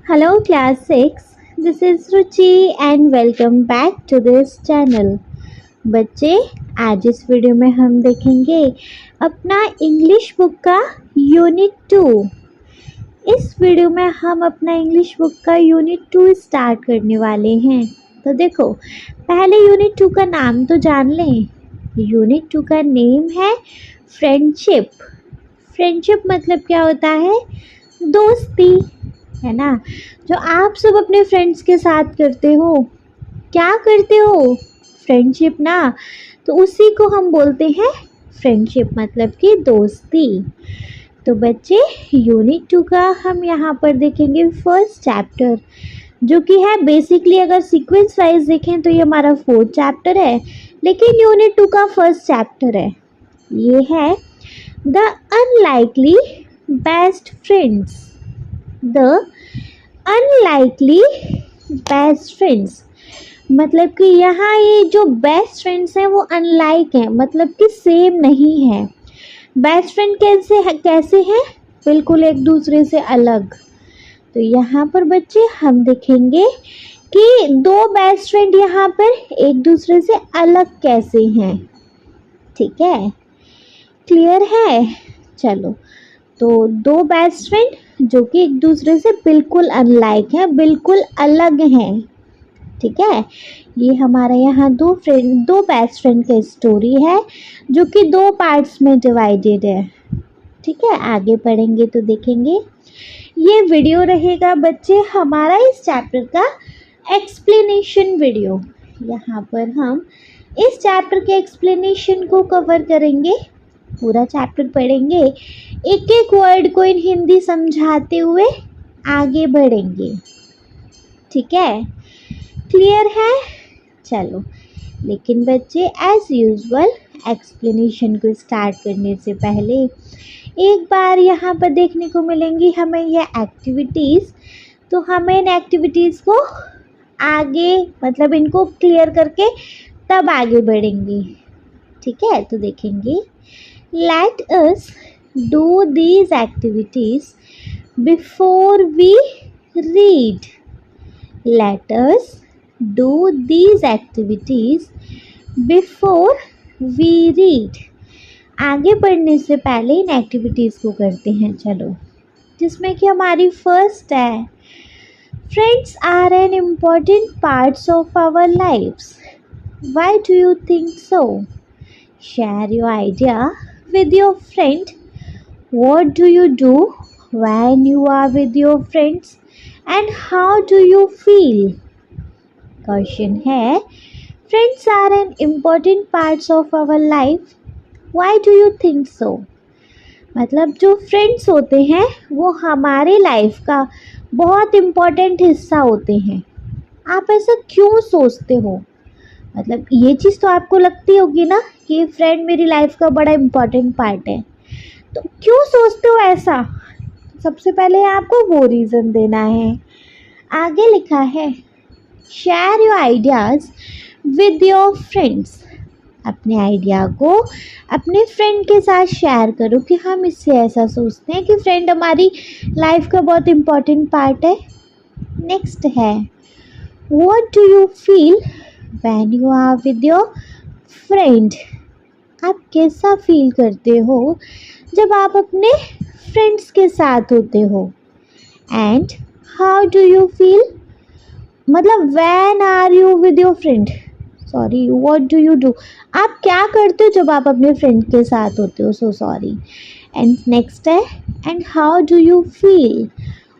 Hello class 6, this is Ruchi and welcome back to this channel। बच्चे आज इस video में हम देखेंगे अपना इंग्लिश बुक का यूनिट 2। इस वीडियो में हम अपना इंग्लिश बुक का यूनिट 2 स्टार्ट करने वाले हैं। तो देखो पहले यूनिट 2 का नाम तो जान लें। यूनिट 2 का नेम है फ्रेंडशिप। फ्रेंडशिप मतलब क्या होता है? दोस्ती, है ना, जो आप सब अपने फ्रेंड्स के साथ करते हो। क्या करते हो? फ्रेंडशिप ना, तो उसी को हम बोलते हैं फ्रेंडशिप, मतलब कि दोस्ती। तो बच्चे यूनिट 2 का हम यहाँ पर देखेंगे फर्स्ट चैप्टर, जो कि है बेसिकली अगर सीक्वेंस वाइज देखें तो ये हमारा फोर्थ चैप्टर है, लेकिन यूनिट 2 का फर्स्ट चैप्टर है। ये है the unlikely best friends. The unlikely best friends मतलब कि यहाँ ये जो बेस्ट फ्रेंड्स हैं वो अनलाइक हैं, मतलब कि सेम नहीं है। बेस्ट फ्रेंड कैसे हैं? बिल्कुल एक दूसरे से अलग। तो यहाँ पर बच्चे हम देखेंगे कि दो बेस्ट फ्रेंड यहाँ पर एक दूसरे से अलग कैसे हैं। ठीक है, क्लियर है? चलो, तो दो बेस्ट फ्रेंड जो कि एक दूसरे से बिल्कुल अनलाइक हैं, बिल्कुल अलग हैं। ठीक है, ये हमारा यहाँ दो बेस्ट फ्रेंड का स्टोरी है, जो कि दो पार्ट्स में डिवाइडेड है। ठीक है, आगे पढ़ेंगे तो देखेंगे। ये वीडियो रहेगा बच्चे हमारा इस चैप्टर का एक्सप्लेनेशन वीडियो। यहाँ पर हम इस चैप्टर के एक्सप्लेनेशन को कवर करेंगे, पूरा चैप्टर पढ़ेंगे, एक एक वर्ड को इन हिंदी समझाते हुए आगे बढ़ेंगे। ठीक है, क्लियर है? चलो, लेकिन बच्चे एज यूजुअल एक्सप्लेनेशन को स्टार्ट करने से पहले एक बार यहाँ पर देखने को मिलेंगी हमें ये एक्टिविटीज़। तो हमें इन एक्टिविटीज़ को आगे मतलब इनको क्लियर करके तब आगे बढ़ेंगे। ठीक है, तो देखेंगे। Let us do these activities before we read. Let us do these activities before we read. आगे बढ़ने से पहले इन एक्टिविटीज़ को करते हैं। चलो, जिसमें कि हमारी फर्स्ट है Friends are an important parts of our lives. Why do you think so? Share your idea with your friend. What do you do when you are with your friends and how do you feel? Question है, friends are an important parts of our life. Why do you think so? मतलब जो friends होते हैं वो हमारे life का बहुत important हिस्सा होते हैं। आप ऐसा क्यों सोचते हो? मतलब ये चीज़ तो आपको लगती होगी ना कि फ्रेंड मेरी लाइफ का बड़ा इम्पॉर्टेंट पार्ट है, तो क्यों सोचते हो ऐसा? सबसे पहले आपको वो रीज़न देना है। आगे लिखा है share your ideas with your friends. अपने आइडिया को अपने फ्रेंड के साथ शेयर करो कि हम इससे ऐसा सोचते हैं कि फ्रेंड हमारी लाइफ का बहुत इम्पॉर्टेंट पार्ट है। नेक्स्ट है what do you feel when you are with your friend। आप कैसा फील करते हो जब आप अपने फ्रेंड्स के साथ होते हो। And how do you feel मतलब when are you with your friend, sorry what do you do, आप क्या करते हो जब आप अपने फ्रेंड के साथ होते हो। So sorry. एंड नेक्स्ट है and how do you feel,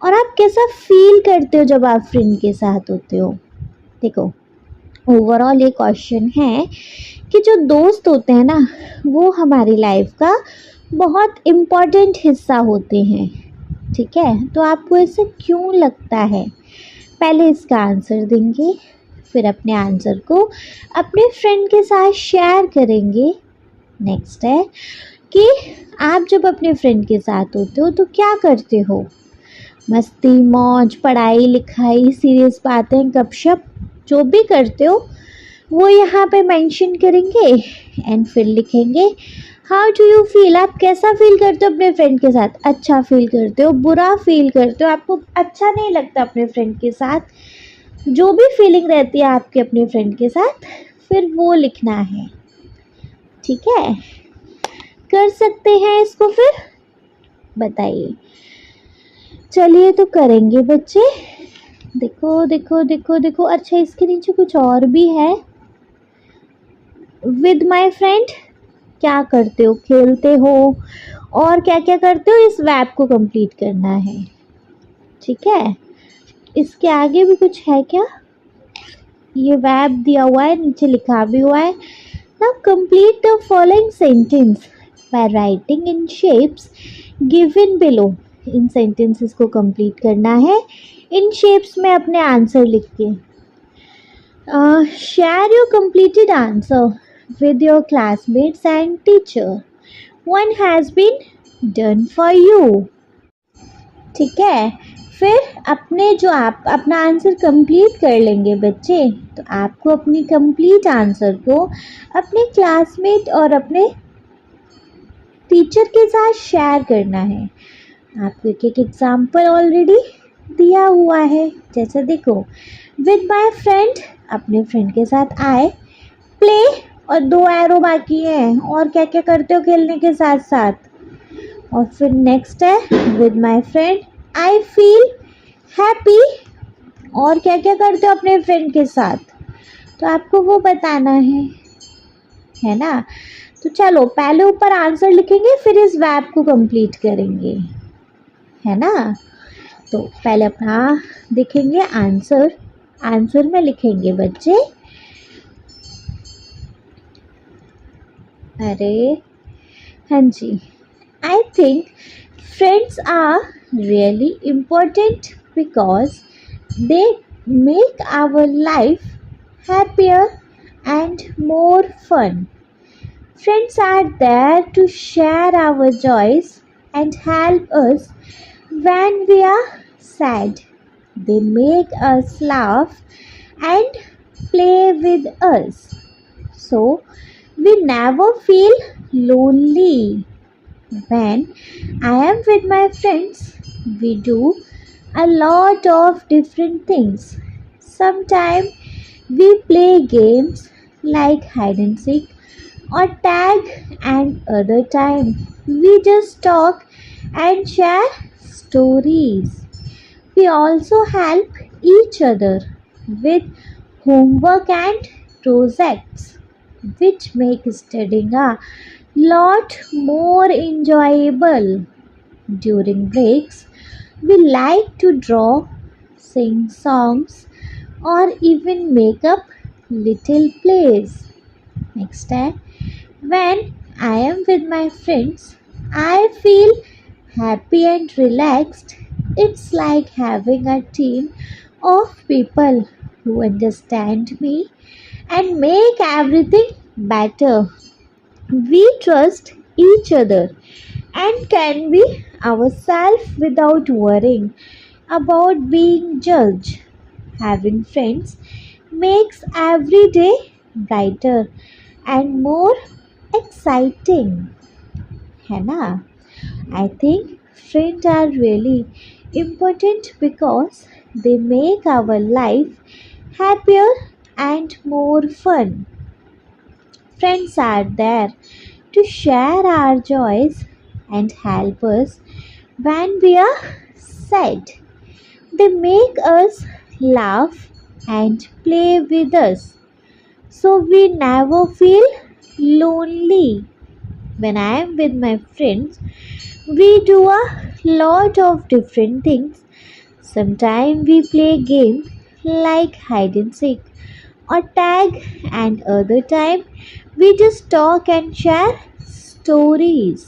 और आप कैसा फील करते हो जब आप फ्रेंड के साथ होते हो। देखो, ओवरऑल ये क्वेश्चन है कि जो दोस्त होते हैं ना वो हमारी लाइफ का बहुत इम्पॉर्टेंट हिस्सा होते हैं। ठीक है, तो आपको ऐसा क्यों लगता है? पहले इसका आंसर देंगे, फिर अपने आंसर को अपने फ्रेंड के साथ शेयर करेंगे। नेक्स्ट है कि आप जब अपने फ्रेंड के साथ होते हो तो क्या करते हो। मस्ती मौज, पढ़ाई लिखाई, सीरियस बातें, गपशप, जो भी करते हो वो यहाँ पे मेंशन करेंगे। एंड फिर लिखेंगे हाउ डू यू फील, आप कैसा फील करते हो अपने फ्रेंड के साथ? अच्छा फील करते हो, बुरा फील करते हो, आपको अच्छा नहीं लगता अपने फ्रेंड के साथ? जो भी फीलिंग रहती है आपके अपने फ्रेंड के साथ, फिर वो लिखना है। ठीक है, कर सकते हैं इसको फिर? बताइए। चलिए तो करेंगे बच्चे। देखो देखो देखो देखो, अच्छा इसके नीचे कुछ और भी है। विद माई फ्रेंड, क्या करते हो? खेलते हो और क्या क्या करते हो? इस वर्ब को कंप्लीट करना है। ठीक है, इसके आगे भी कुछ है क्या? ये वर्ब दिया हुआ है, नीचे लिखा भी हुआ है। Now complete the following sentence by writing in shapes given below. In sentences को कंप्लीट करना है इन शेप्स में अपने आंसर लिख के। Share your completed answer with your classmates and teacher. One has been done for you. ठीक है, फिर अपने जो आप अपना आंसर कंप्लीट कर लेंगे बच्चे, तो आपको अपनी कंप्लीट आंसर को अपने क्लासमेट और अपने टीचर के साथ शेयर करना है। आपको एक एक एग्जाम्पल ऑलरेडी दिया हुआ है। जैसे देखो, विद माई फ्रेंड, अपने फ्रेंड के साथ आए, प्ले और 2 एरो बाकी हैं, और क्या क्या करते हो खेलने के साथ साथ। और फिर नेक्स्ट है with my friend I feel happy, और क्या क्या करते हो अपने फ्रेंड के साथ, तो आपको वो बताना है ना। तो चलो पहले ऊपर आंसर लिखेंगे, फिर इस वर्ब को कंप्लीट करेंगे, है ना। तो पहले अपना देखेंगे आंसर, आंसर में लिखेंगे बच्चे, अरे हाँ जी, I think friends are really important because they make our life happier and more fun. Friends are there to share our joys and help us when we are sad. They make us laugh and play with us, so we never feel lonely. When I am with my friends, we do a lot of different things. Sometimes we play games like hide and seek or tag, and other time we just talk and share stories. We also help each other with homework and projects, which make studying a lot more enjoyable. During breaks, we like to draw, sing songs, or even make up little plays. Next time, when I am with my friends, I feel happy and relaxed. It's like having a team of people who understand me and make everything better. We trust each other and can be ourselves without worrying about being judged. Having friends makes every day brighter and more exciting, है ना। I think friends are really important because they make our life happier and more fun. Friends are there to share our joys and help us when we are sad. They make us laugh and play with us, so we never feel lonely. When I am with my friends, we do a lot of different things. Sometimes we play games like hide and seek or tag, and other time we just talk and share stories.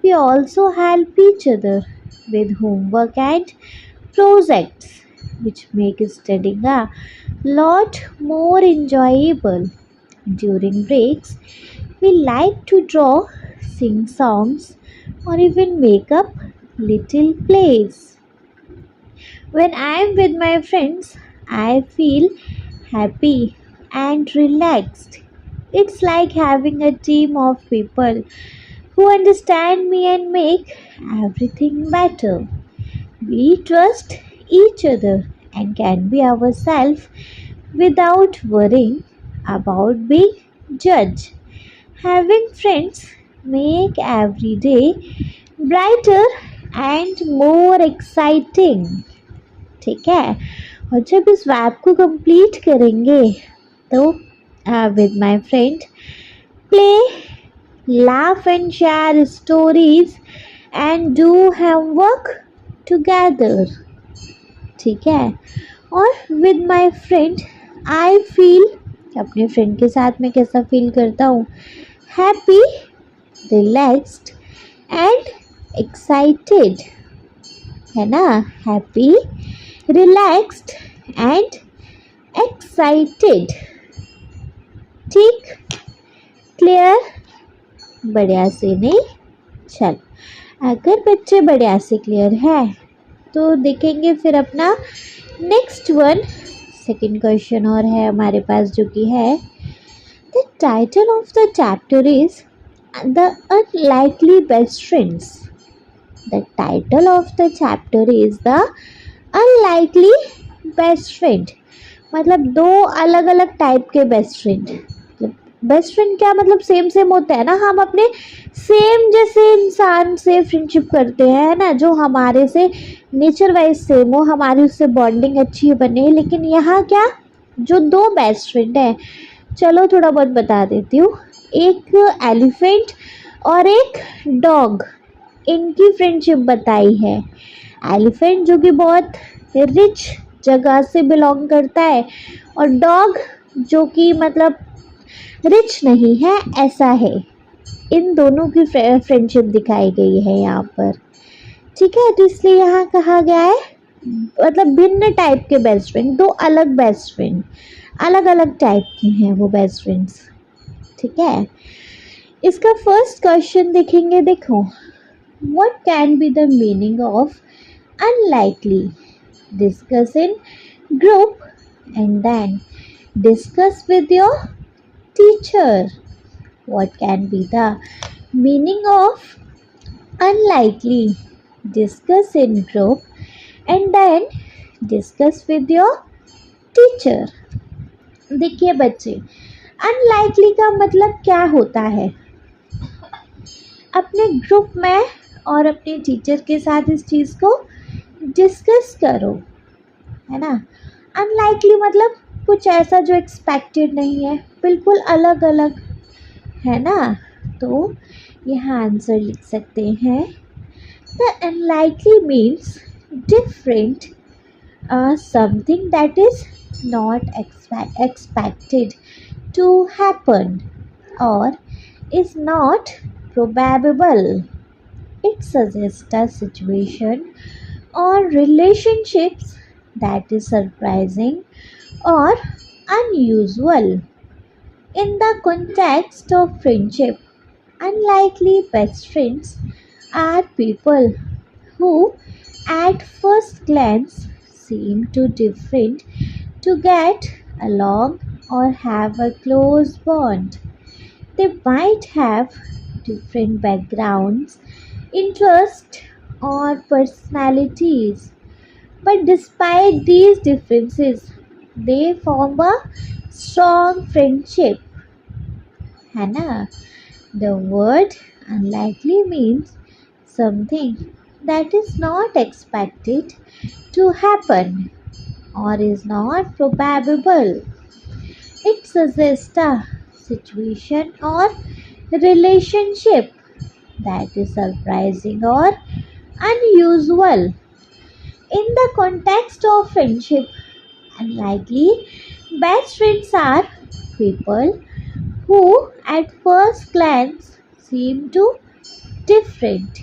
We also help each other with homework and projects, which make studying a lot more enjoyable. During breaks, we like to draw, sing songs, or even make up little plays. When I am with my friends, I feel happy and relaxed. It's like having a team of people who understand me and make everything better. We trust each other and can be ourselves without worrying about being judged. Having friends make every day brighter and more exciting. ठीक है, और जब इस web को complete करेंगे तो with my friend play, laugh and share stories and do homework together. ठीक है, और with my friend I feel, अपने फ्रेंड के साथ मैं कैसा फील करता हूँ, हैप्पी, रिलैक्स्ड एंड एक्साइटेड, है ना, हैप्पी, रिलैक्स्ड एंड एक्साइटेड. ठीक, क्लियर, बढ़िया से नहीं. चल, अगर बच्चे बढ़िया से क्लियर है तो देखेंगे फिर अपना नेक्स्ट वन. सेकंड क्वेश्चन और है हमारे पास जो कि है the title of the chapter is the unlikely best friends. The title of the chapter is the unlikely best friend. मतलब दो अलग अलग टाइप के बेस्ट फ्रेंड. बेस्ट फ्रेंड क्या मतलब सेम सेम होता है ना, हम अपने सेम जैसे इंसान से फ्रेंडशिप करते हैं ना, जो हमारे से नेचर वाइज सेम हो, हमारी उससे बॉन्डिंग अच्छी बने. लेकिन यहाँ क्या, जो दो बेस्ट फ्रेंड हैं, चलो थोड़ा बहुत बता देती हूँ. एक एलिफेंट और एक डॉग, इनकी फ्रेंडशिप बताई है. एलिफेंट जो कि बहुत रिच जगह से बिलोंग करता है, और डॉग जो कि मतलब रिच नहीं है, ऐसा है. इन दोनों की फ्रेंडशिप दिखाई गई है यहाँ पर. ठीक है, तो इसलिए यहाँ कहा गया है मतलब भिन्न टाइप के बेस्ट फ्रेंड, दो अलग बेस्ट फ्रेंड, अलग अलग टाइप के हैं वो बेस्ट फ्रेंड्स. ठीक है, इसका फर्स्ट क्वेश्चन देखेंगे. देखो, what can be the meaning of unlikely. Discuss in group and then discuss with your teacher. What can be the meaning of unlikely? Discuss in group and then discuss with your teacher. देखिए बच्चे, unlikely का मतलब क्या होता है. अपने group में और अपने टीचर के साथ इस चीज़ को डिस्कस करो, है ना. अनलाइकली मतलब कुछ ऐसा जो एक्सपेक्टेड नहीं है, बिल्कुल अलग अलग, है ना. तो यहाँ आंसर लिख सकते हैं the unlikely means different, something that is not expected to happen और is not probable. It suggests a situation or relationships that is surprising or unusual. In the context of friendship, unlikely best friends are people who at first glance seem too different to get along or have a close bond. They might have different backgrounds, interests, or personalities, but despite these differences, they form a strong friendship. है ना? The word unlikely means something that is not expected to happen or is not probable. It suggests a situation or relationship that is surprising or unusual. In the context of friendship, unlikely best friends are people who at first glance seem too different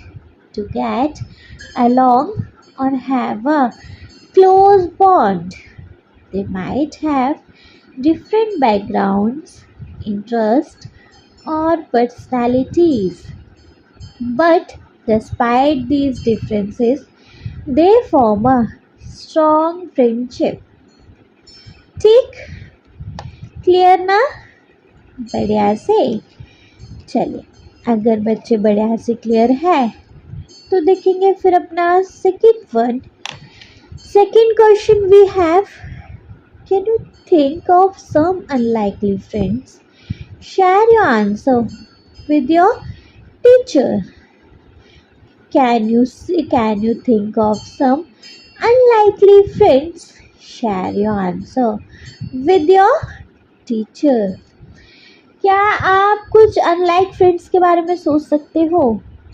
to get along or have a close bond. They might have different backgrounds, interests, or personalities, but despite these differences, they form a strong friendship. ठीक, clear ना. बढ़िया से। चलिए, अगर बच्चे बढ़िया से clear है तो देखेंगे फिर अपना second one. Second question we have, can you think of some unlikely friends? Share your answer with your teacher. Can you think of some unlikely friends? Share your answer with your teacher. क्या आप कुछ unlike friends के बारे में सोच सकते हो?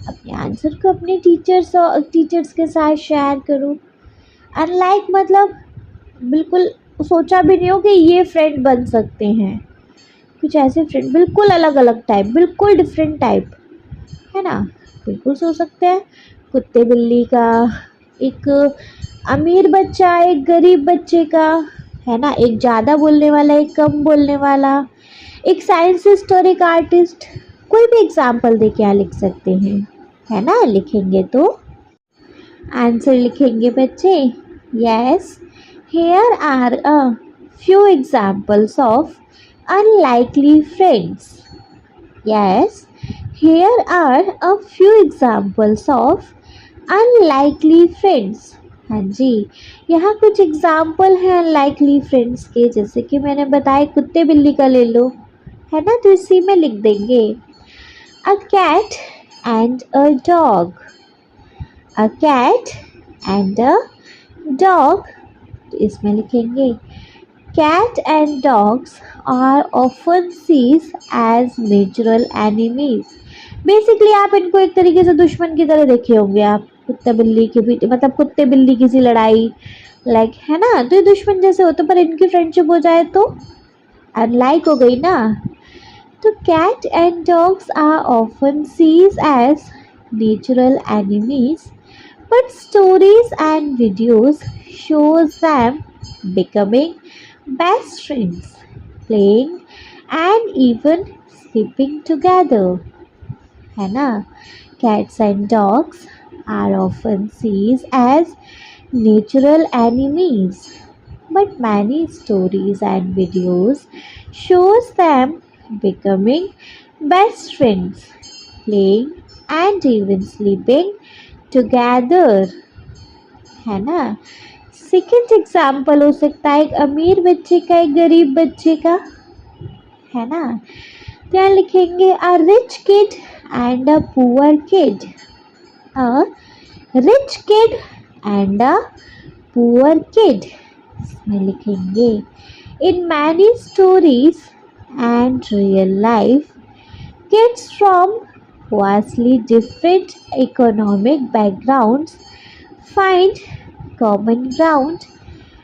अपने आंसर को अपने टीचर्स के साथ शेयर करो। अनलाइक मतलब बिल्कुल सोचा भी नहीं हो कि ये फ्रेंड बन सकते हैं। कुछ ऐसे फ्रेंड बिल्कुल अलग अलग टाइप, बिल्कुल डिफरेंट टाइप, है ना? बिल्कुल सोच सकते हैं। कुत्ते बिल्ली का, एक अमीर बच्चा एक गरीब बच्चे का, है ना? एक ज़्यादा बोलने वाला एक कम बोलने वाला, एक साइंटिस्ट और एक आर्टिस्ट। कोई भी एग्जाम्पल दे के लिख सकते हैं, है ना? लिखेंगे तो आंसर लिखेंगे बच्चे। Yes, here are a few examples of unlikely friends. Yes, here are a few examples of unlikely friends. हाँ जी, यहाँ कुछ एग्जाम्पल हैं अनलाइकली फ्रेंड्स के, जैसे कि मैंने बताया कुत्ते बिल्ली का ले लो, है ना? तो इसी में लिख देंगे a cat and a dog. A cat and a dog, तो इसमें लिखेंगे cat and dogs are often seen as natural enemies. Basically आप इनको एक तरीके से दुश्मन की तरह देखे होंगे आप। कुत्ते बिल्ली के भी मतलब कुत्ते बिल्ली किसी लड़ाई लाइक, है ना? तो ये दुश्मन जैसे होते, पर इनकी फ्रेंडशिप हो जाए तो अनलाइक हो गई ना। तो cat and dogs are often seen as natural enemies, but stories and videos shows them becoming best friends, playing and even sleeping together, है ना? Cats and dogs are often seen as natural enemies, but many stories and videos shows them becoming best friends, playing and even sleeping together, है ना? Second example हो सकता है एक अमीर बच्चे का एक गरीब बच्चे का, है ना? तो यहाँ लिखेंगे a rich kid and a poor kid. A rich kid and a poor kid, इसमें लिखेंगे in many stories and real life kids from vastly different economic backgrounds find common ground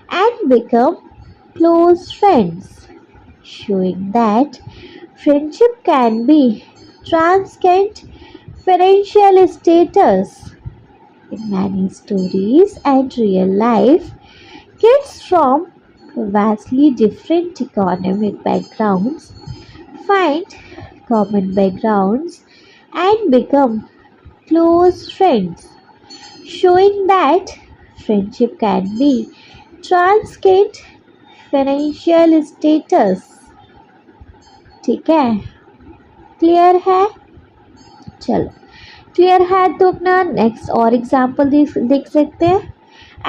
and become close friends, showing that friendship can be transcend financial status. In many stories and real life, kids from vastly different economic backgrounds find common backgrounds and become close friends, showing that friendship can be transcend financial status. ठीक है, clear है? चलो, clear है तो अपना next और example देख सकते हैं।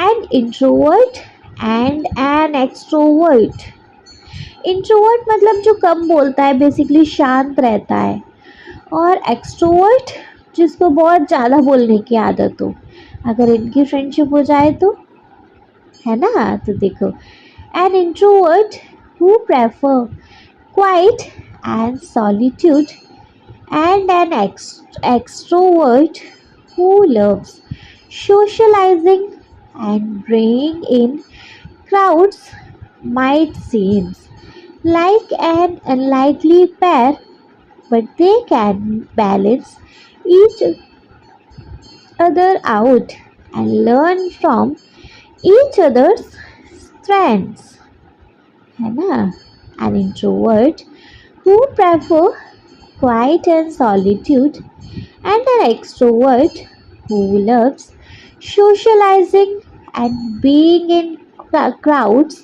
An introvert and an extrovert. Introvert मतलब जो कम बोलता है, बेसिकली शांत रहता है, और एक्सट्रोवर्ट जिसको बहुत ज़्यादा बोलने की आदत हो। अगर इनकी फ्रेंडशिप हो जाए तो, है ना? तो देखो, an introvert who prefer quiet and solitude, and an extrovert who loves socializing and being in crowds might seem like an unlikely pair, but they can balance each other out and learn from each other's strengths, है ना? An introvert who prefer quiet and solitude, and an extrovert who loves socializing and being in crowds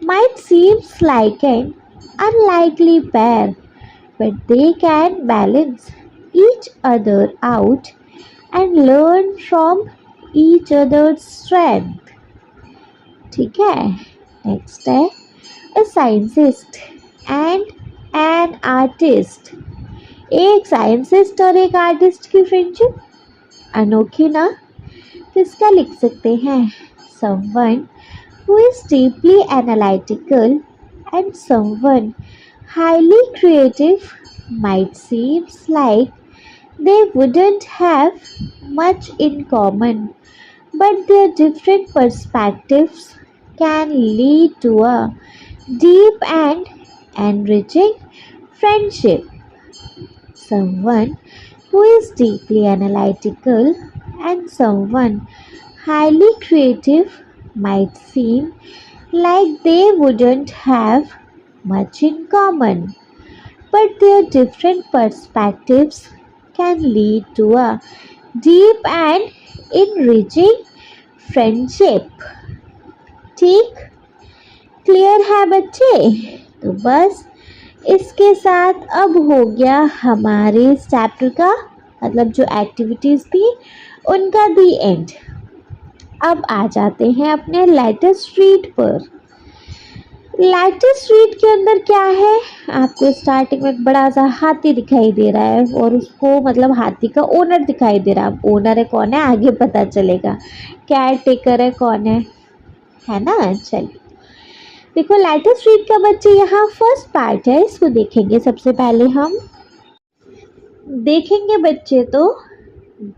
might seem like an unlikely pair, but they can balance each other out and learn from each other's strength. ठीक है, next है a scientist and an artist. एक scientist और एक artist की friendship अनोखी ना, तो इसका लिख सकते हैं someone who is deeply analytical and someone highly creative might seem like they wouldn't have much in common, but their different perspectives can lead to a deep and enriching friendship. Someone who is deeply analytical and someone highly creative might seem like they wouldn't have much in common, but their different perspectives can lead to a deep and enriching friendship. ठीक, clear है बच्चे? तो बस इसके साथ अब हो गया हमारे इस चैप्टर का, मतलब जो एक्टिविटीज़ थी उनका दी एंड। अब आ जाते हैं अपने लेटेस्ट रीड पर। लेटेस्ट रीड के अंदर क्या है, आपको स्टार्टिंग में एक बड़ा सा हाथी दिखाई दे रहा है और उसको मतलब हाथी का ओनर दिखाई दे रहा है। अब ओनर है कौन है आगे पता चलेगा, केयर टेकर है कौन है ना। चलिए देखो लेटेस्ट रीड का बच्चे यहाँ फर्स्ट पार्ट है, इसको देखेंगे। सबसे पहले हम देखेंगे बच्चे तो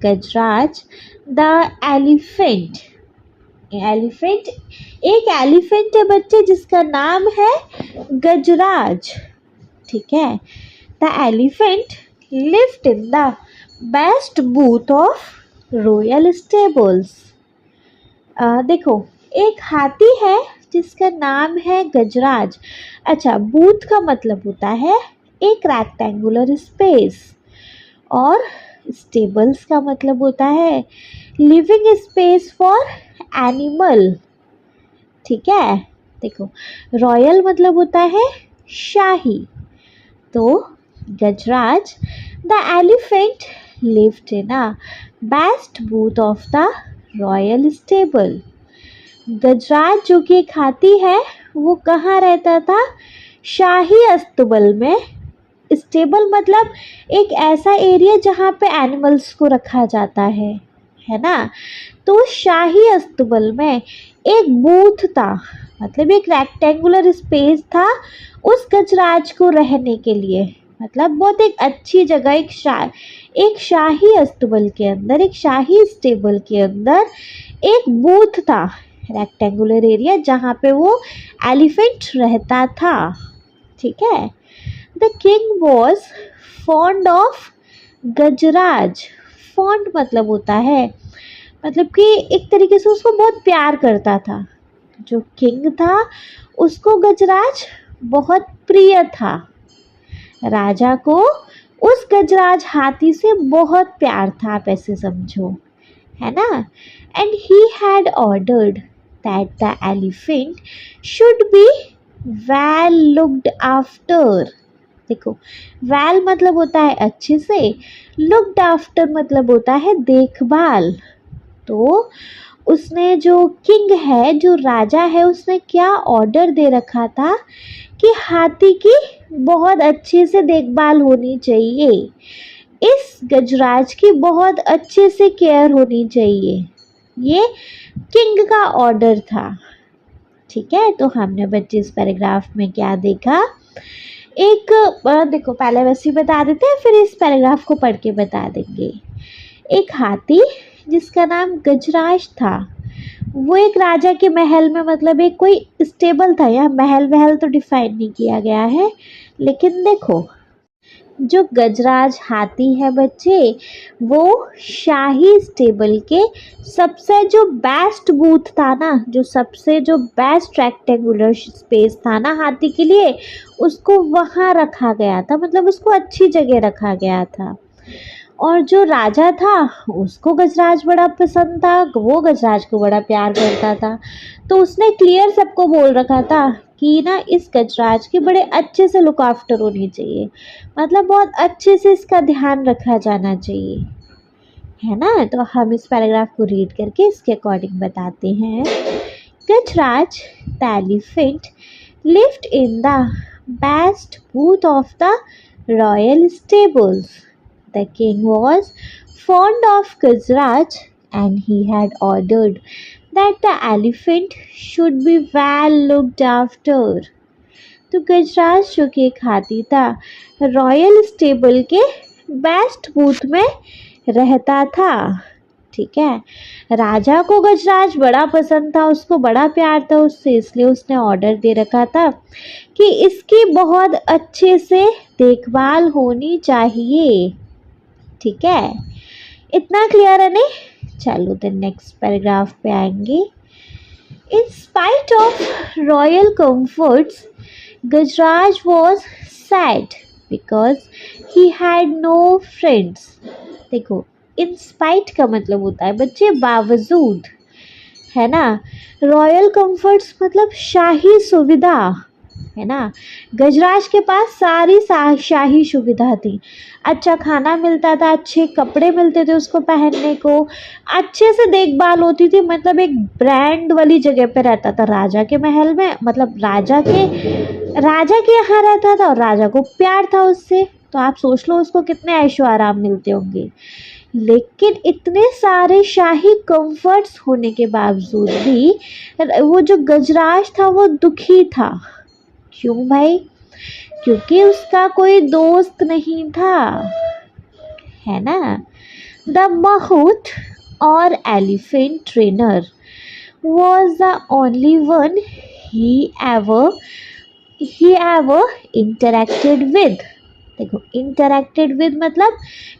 गजराज द एलिफेंट। एलिफेंट, एक एलिफेंट है बच्चे जिसका नाम है गजराज। ठीक है, the elephant lived in the best booth of royal stables. देखो एक हाथी है जिसका नाम है गजराज। अच्छा, बूथ का मतलब होता है एक रेक्टेंगुलर स्पेस और स्टेबल्स का मतलब होता है लिविंग स्पेस फॉर एनिमल। ठीक है, देखो रॉयल मतलब होता है शाही, तो Gajraj the elephant lived in a best booth of the royal stable. Gajraj जो कि एक हाथी है वो कहाँ रहता था, शाही अस्तबल में। स्टेबल मतलब एक ऐसा एरिया जहाँ पे एनिमल्स को रखा जाता है ना। तो शाही अस्तबल में एक बूथ था, मतलब एक रेक्टेंगुलर स्पेस था उस गजराज को रहने के लिए। मतलब बहुत एक अच्छी जगह, एक शाही अस्तबल के अंदर, एक शाही स्टेबल के अंदर एक बूथ था, रेक्टेंगुलर एरिया जहाँ पे वो एलिफेंट रहता था। ठीक है, the king was fond of Gajraj. Fond मतलब होता है, मतलब कि एक तरीके से उसको बहुत प्यार करता था। जो किंग था उसको गजराज बहुत प्रिय था। राजा को उस गजराज हाथी से बहुत प्यार था, आप ऐसे समझो, है ना। And he had ordered that the elephant should be well looked after. देखो वेल मतलब होता है अच्छे से, लुक्ड आफ्टर मतलब होता है देखभाल। तो उसने जो किंग है, जो राजा है, उसने क्या ऑर्डर दे रखा था कि हाथी की बहुत अच्छे से देखभाल होनी चाहिए, इस गजराज की बहुत अच्छे से केयर होनी चाहिए। ये किंग का ऑर्डर था। ठीक है, तो हमने बच्चे इस पैराग्राफ में क्या देखा, एक देखो पहले वैसे ही बता देते हैं फिर इस पैराग्राफ को पढ़ के बता देंगे। एक हाथी जिसका नाम गजराज था, वो एक राजा के महल में, मतलब एक कोई स्टेबल था। यहाँ महल वहल तो डिफाइन नहीं किया गया है, लेकिन देखो जो गजराज हाथी है बच्चे, वो शाही स्टेबल के सबसे जो बेस्ट बूथ था ना, जो सबसे जो बेस्ट रेक्टेंगुलर स्पेस था ना हाथी के लिए, उसको वहाँ रखा गया था, मतलब उसको अच्छी जगह रखा गया था। और जो राजा था उसको गजराज बड़ा पसंद था, वो गजराज को बड़ा प्यार करता था। तो उसने क्लियर सबको बोल रखा था कि ना इस गजराज की बड़े अच्छे से लुक आफ्टर होनी चाहिए, मतलब बहुत अच्छे से इसका ध्यान रखा जाना चाहिए, है ना। तो हम इस पैराग्राफ को रीड करके इसके अकॉर्डिंग बताते हैं। Gajraj the elephant lived in the best booth of the royal stables. The king was fond of Gajraj and he had ordered that the elephant should be well looked after. तो गजराज जो कि एक हाथी था, रॉयल स्टेबल के best booth में रहता था। ठीक है, राजा को गजराज बड़ा पसंद था, उसको बड़ा प्यार था उससे, इसलिए उसने ऑर्डर दे रखा था कि इसकी बहुत अच्छे से देखभाल होनी चाहिए। ठीक है, इतना क्लियर है नहीं। चलो तो नेक्स्ट पैराग्राफ पे आएंगे। In spite of royal comforts Gajraj was sad because he had no friends. देखो, इन स्पाइट का मतलब होता है बच्चे बावजूद, है ना। रॉयल कंफर्ट्स मतलब शाही सुविधा, है ना। गजराज के पास सारी शाही सुविधा थी, अच्छा खाना मिलता था, अच्छे कपड़े मिलते थे उसको पहनने को, अच्छे से देखभाल होती थी, मतलब एक ब्रांड वाली जगह पे रहता था राजा के महल में, मतलब राजा के यहाँ रहता था और राजा को प्यार था उससे। तो आप सोच लो उसको कितने ऐशो आराम मिलते होंगे। लेकिन इतने सारे शाही कंफर्ट्स होने के बावजूद भी वो जो गजराज था वो दुखी था। क्यों भाई? क्योंकि उसका कोई दोस्त नहीं था, है ना। द महूत और elephant trainer was the only one he ever interacted with। देखो, इंटरेक्टेड विद मतलब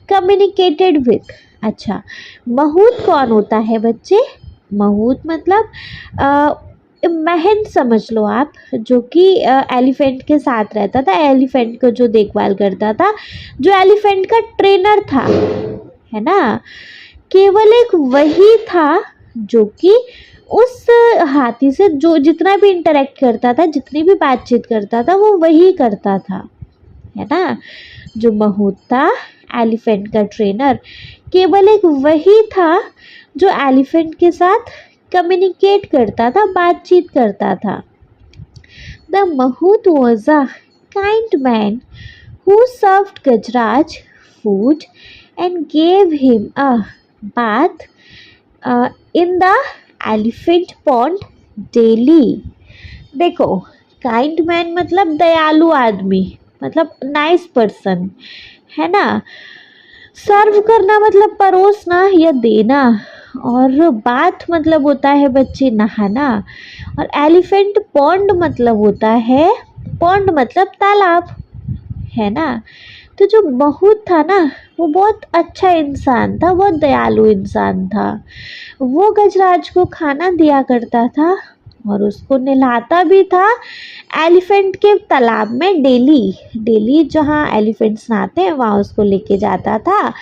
कम्युनिकेटेड विद। अच्छा, महूत कौन होता है बच्चे? महूत मतलब महंत समझ लो आप, जो कि एलिफेंट के साथ रहता था, एलिफेंट को जो देखभाल करता था, जो एलिफेंट का ट्रेनर था, है ना। केवल एक वही था जो कि उस हाथी से जो जितना भी इंटरेक्ट करता था, जितनी भी बातचीत करता था, वो वही करता था, है ना। जो महूत था एलिफेंट का ट्रेनर, केवल एक वही था जो एलिफेंट के साथ कम्युनिकेट करता था, बातचीत करता था। The mahout was a kind man who served Gajraj food and gave him a bath in the elephant pond daily. देखो, काइंड मैन मतलब दयालु आदमी, मतलब नाइस पर्सन, है ना। सर्व करना मतलब परोसना या देना, और बाथ मतलब होता है बच्चे नहाना, और एलिफेंट पॉन्ड मतलब होता है, पॉन्ड मतलब तालाब, है ना। तो जो महूत था ना, वो बहुत अच्छा इंसान था, बहुत दयालु इंसान था। वो गजराज को खाना दिया करता था और उसको नहलाता भी था एलिफेंट के तालाब में डेली जहाँ एलिफेंट्स नहाते हैं वहाँ उसको लेके जाता था,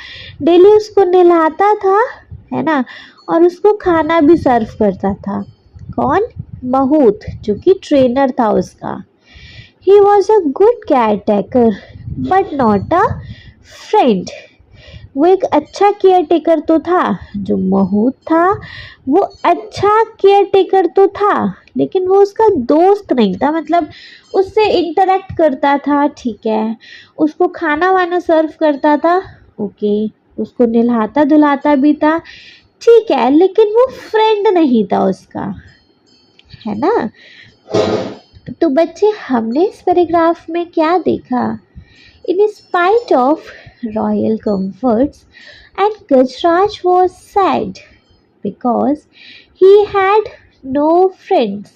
डेली उसको नहलाता था, है ना। और उसको खाना भी सर्व करता था। कौन? महूत, जो कि ट्रेनर था उसका। He was a good care taker but not a friend. वो एक अच्छा केयर टेकर तो था, जो महूत था वो अच्छा केयर टेकर तो था, लेकिन वो उसका दोस्त नहीं था, मतलब उससे इंटरेक्ट करता था, ठीक है, उसको खाना वाना सर्व करता था, ओके, उसको नहलाता धुलाता भी था, ठीक है, लेकिन वो फ्रेंड नहीं था उसका, है ना। तो बच्चे, हमने इस पैराग्राफ में क्या देखा? इन spite of royal comforts, and Gajraj was sad because he had no friends.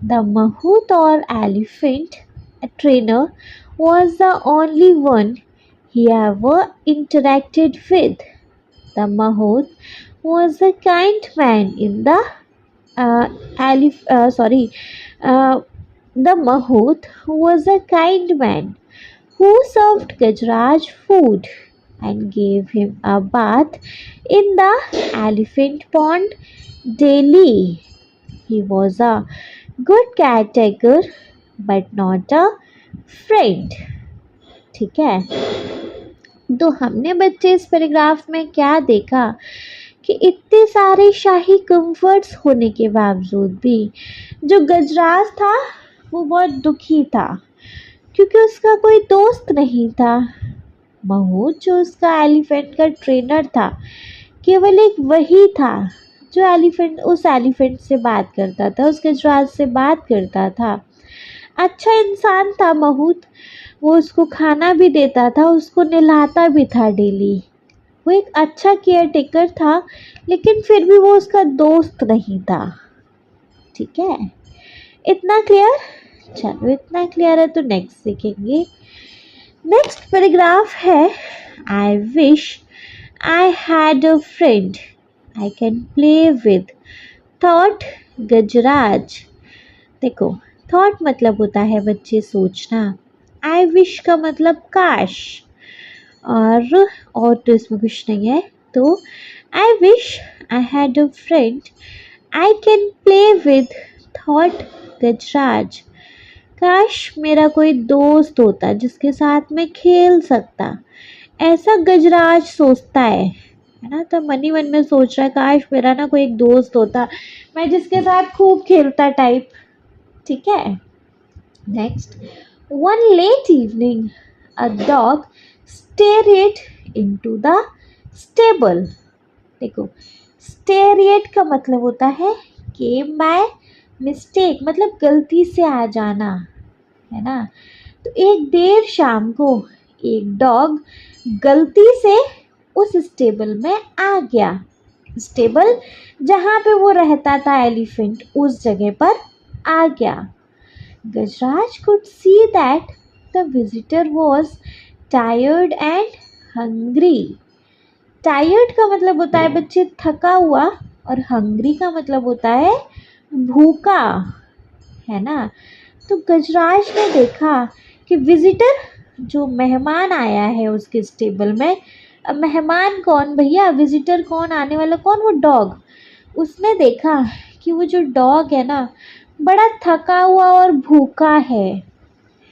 The Mahout or elephant trainer was the only one he ever interacted with. The Mahout was a kind man in the the Mahout was a kind man who served Gajraj food and gave him a bath in the elephant pond daily. He was a good care taker but not a friend. ठीक है, तो हमने बच्चे इस paragraph में क्या देखा कि इतने सारे शाही कंफर्ट्स होने के बावजूद भी जो गजराज था वो बहुत दुखी था, क्योंकि उसका कोई दोस्त नहीं था। महमूद जो उसका एलिफेंट का ट्रेनर था, केवल एक वही था जो उस एलिफेंट से बात करता था, उस गजराज से बात करता था। अच्छा इंसान था महमूद, वो उसको खाना भी देता था, उसको नहलाता भी था डेली। वो एक अच्छा केयर टेकर था, लेकिन फिर भी वो उसका दोस्त नहीं था। ठीक है, इतना क्लियर? चलो इतना क्लियर है तो नेक्स्ट सीखेंगे। नेक्स्ट पैराग्राफ है, I wish I had a friend I can play with, thought Gajraj. देखो, थॉट मतलब होता है बच्चे सोचना, आई विश का मतलब काश, और तो इसमें कुछ नहीं है। तो I wish I had a friend I can play with, thought Gajraj. काश मेरा कोई दोस्त होता जिसके साथ मैं खेल सकता, ऐसा गजराज सोचता है ना। तो मन ही मन में सोच रहा है काश मेरा ना कोई एक दोस्त होता, मैं जिसके साथ खूब खेलता टाइप। ठीक है, next, one late evening a dog strayed into the stable. देखो, स्टेरियड का मतलब होता है केम बाय मिस्टेक, मतलब गलती से आ जाना, है ना। तो एक देर शाम को एक डॉग गलती से उस स्टेबल में आ गया। स्टेबल जहाँ पे वो रहता था एलिफेंट, उस जगह पर आ गया। गजराज could see that the visitor was tired and hungry. Tired का मतलब होता है बच्चे थका हुआ, और हंग्री का मतलब होता है भूखा, है ना। तो गजराज ने देखा कि विजिटर, जो मेहमान आया है उसके स्टेबल में, अब मेहमान कौन भैया, विजिटर कौन, आने वाला कौन, वो डॉग। उसने देखा कि वो जो डॉग है ना बड़ा थका हुआ और भूखा है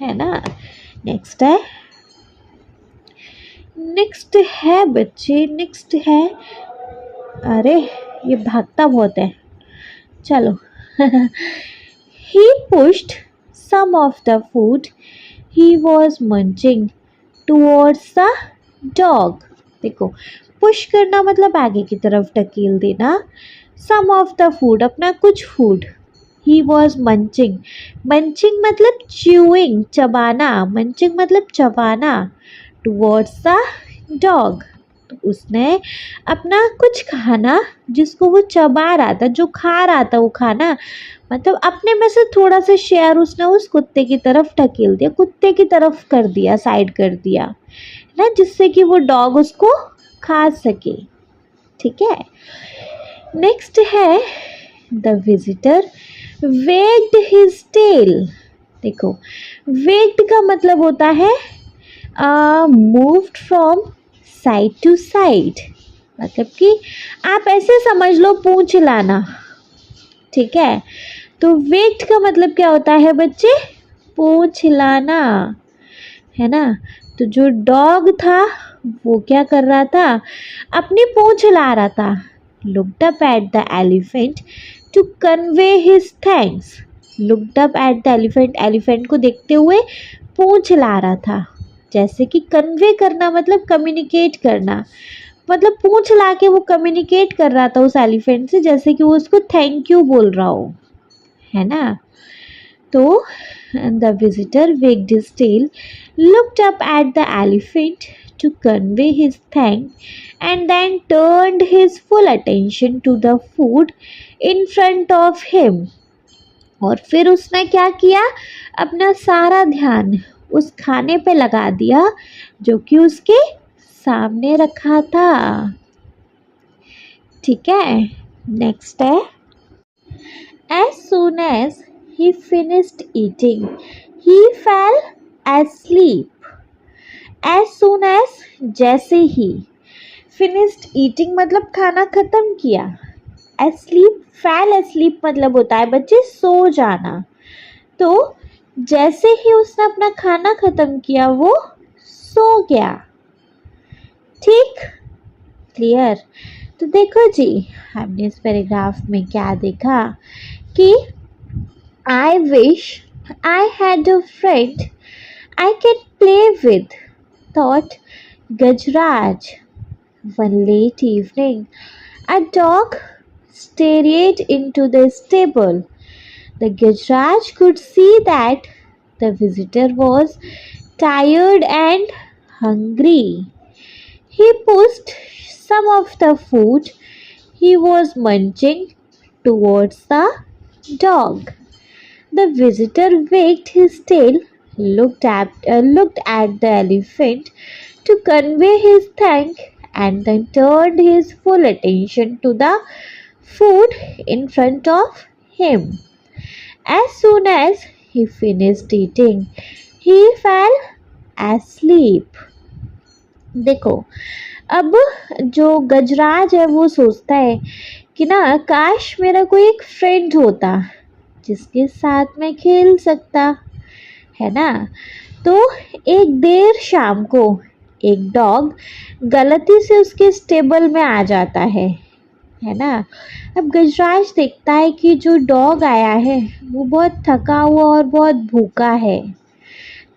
ना। नेक्स्ट है बच्चे, नेक्स्ट है, अरे ये भागता बहुत है, चलो he pushed some of the food he was munching towards the dog। देखो, पुश करना मतलब आगे की तरफ ढकेल देना, some of the food अपना कुछ food, he was munching, munching मतलब chewing चबाना, munching मतलब चबाना, towards the dog। तो उसने अपना कुछ खाना जिसको वो चबा रहा था, जो खा रहा था वो खाना, मतलब अपने में से थोड़ा सा शेयर उसने उस कुत्ते की तरफ ढकेल दिया, कुत्ते की तरफ कर दिया, साइड कर दिया ना, जिससे कि वो डॉग उसको खा सके। ठीक है, नेक्स्ट है, the visitor wagged his tail. देखो, वेग्ड का मतलब होता है moved from side to side, मतलब कि आप ऐसे समझ लो पूंछ हिलाना। ठीक है, तो वेग्ड का मतलब क्या होता है बच्चे, पूंछ हिलाना, है ना। तो जो डॉग था वो क्या कर रहा था, अपनी पूंछ हिला रहा था। Looked up at the elephant to convey his thanks. Looked up at the elephant, elephant को देखते हुए पूंछ हिला रहा था। जैसे कि कन्वे करना मतलब कम्युनिकेट करना, मतलब पूंछ ला के वो कम्युनिकेट कर रहा था उस एलिफेंट से, जैसे कि वो उसको थैंक यू बोल रहा हो, है ना। तो the visitor wagged his tail, looked up at the elephant to convey his thanks, and then turned his full attention to the food in front of him। और फिर उसने क्या किया, अपना सारा ध्यान उस खाने पे लगा दिया जो कि उसके सामने रखा था। ठीक है, नेक्स्ट है, as soon as he finished eating he fell asleep। as soon as जैसे ही, finished eating मतलब खाना खत्म किया, asleep, fell asleep मतलब होता है बच्चे सो जाना। तो जैसे ही उसने अपना खाना खत्म किया वो सो गया। ठीक, क्लियर। तो देखो जी, हमने इस पैराग्राफ में क्या देखा कि आई wish I had a friend I can play with, thought Gajraj. One late evening, a dog stared into the stable. The Gajraj could see that the visitor was tired and hungry. He pushed some of the food he was munching towards the dog. The visitor wagged his tail, looked at the elephant to convey his thanks, and then turned his full attention to the food in front of him. As soon as he finished eating, he fell asleep. देखो, अब जो गजराज है वो सोचता है कि ना काश मेरा कोई एक फ्रेंड होता जिसके साथ मैं खेल सकता, है ना। तो एक देर शाम को एक डॉग गलती से उसके स्टेबल में आ जाता है ना। अब गजराज देखता है कि जो डॉग आया है वो बहुत थका हुआ और बहुत भूखा है।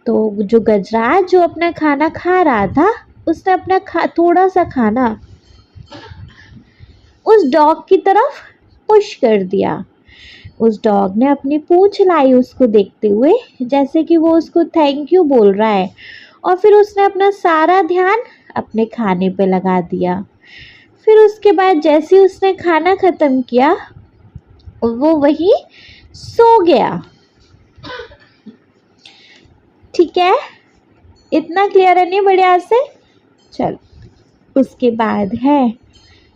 तो जो गजराज जो अपना खाना खा रहा था उसने अपना थोड़ा सा खाना उस डॉग की तरफ पुश कर दिया। उस डॉग ने अपनी पूंछ लाई उसको देखते हुए, जैसे कि वो उसको थैंक यू बोल रहा है, और फिर उसने अपना सारा ध्यान अपने खाने पे लगा दिया। फिर उसके बाद जैसे ही उसने खाना खत्म किया वो वहीं सो गया। ठीक है, इतना क्लियर है नहीं बढ़िया से। चल, उसके बाद है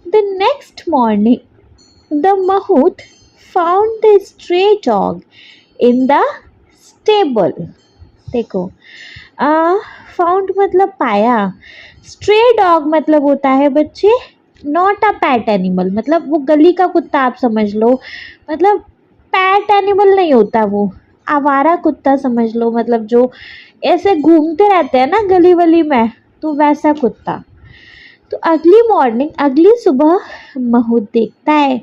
the next morning the mahout found the stray dog in the stable. देखो, फाउंड मतलब पाया, स्ट्रे डॉग मतलब होता है बच्चे नॉट अ पैट एनिमल, मतलब वो गली का कुत्ता आप समझ लो, मतलब पैट एनिमल नहीं होता, वो आवारा कुत्ता समझ लो, मतलब जो ऐसे घूमते रहते हैं ना गली वली में, तो वैसा कुत्ता। तो अगली मॉर्निंग, अगली सुबह महूत देखता है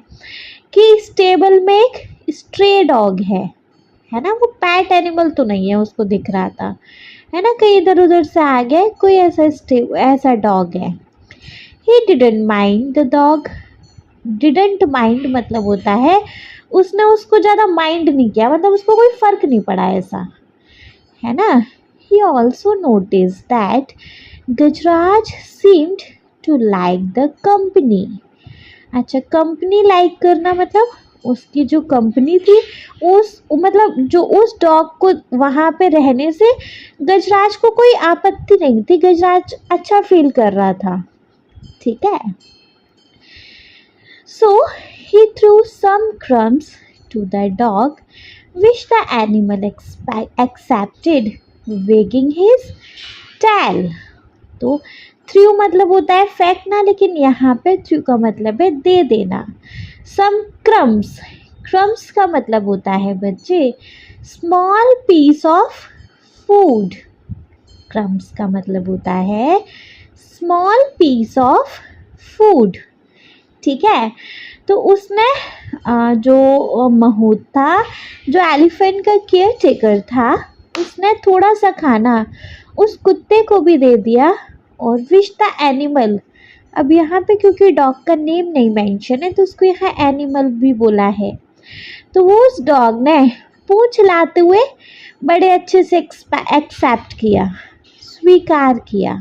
कि स्टेबल में एक स्ट्रे डॉग है ना। वो पैट एनिमल तो नहीं है, उसको दिख रहा था, है ना, कहीं इधर उधर से आ गया कोई ऐसा डॉग है। He didn't mind the dog, didn't mind मतलब होता है उसने उसको ज़्यादा माइंड नहीं किया, मतलब उसको कोई फर्क नहीं पड़ा ऐसा, है ना। He also notice that Gajraj seemed to like the company. अच्छा, कंपनी लाइक करना मतलब उसकी जो कंपनी थी उस मतलब जो उस डॉग को वहाँ पे रहने से गजराज को कोई आपत्ति नहीं थी, गजराज अच्छा फील कर रहा था। ठीक है। So he threw some crumbs to the dog which the animal accepted wagging his tail. तो थ्रू मतलब होता है फेंकना, लेकिन यहाँ पे थ्रू का मतलब है दे देना। सम क्रम्स, क्रम्स का मतलब होता है बच्चे small piece of food. Crumbs का मतलब होता है स्मॉल पीस ऑफ फूड। ठीक है। तो उसने जो महूत था, जो एलिफेंट का केयर टेकर था, उसने थोड़ा सा खाना उस कुत्ते को भी दे दिया। और विश द एनिमल, अब यहाँ पे क्योंकि डॉग का नेम नहीं मेंशन है तो उसको यहाँ एनिमल भी बोला है। तो वो उस डॉग ने पूंछ हिलाते हुए बड़े अच्छे से एक्सेप्ट किया, स्वीकार किया,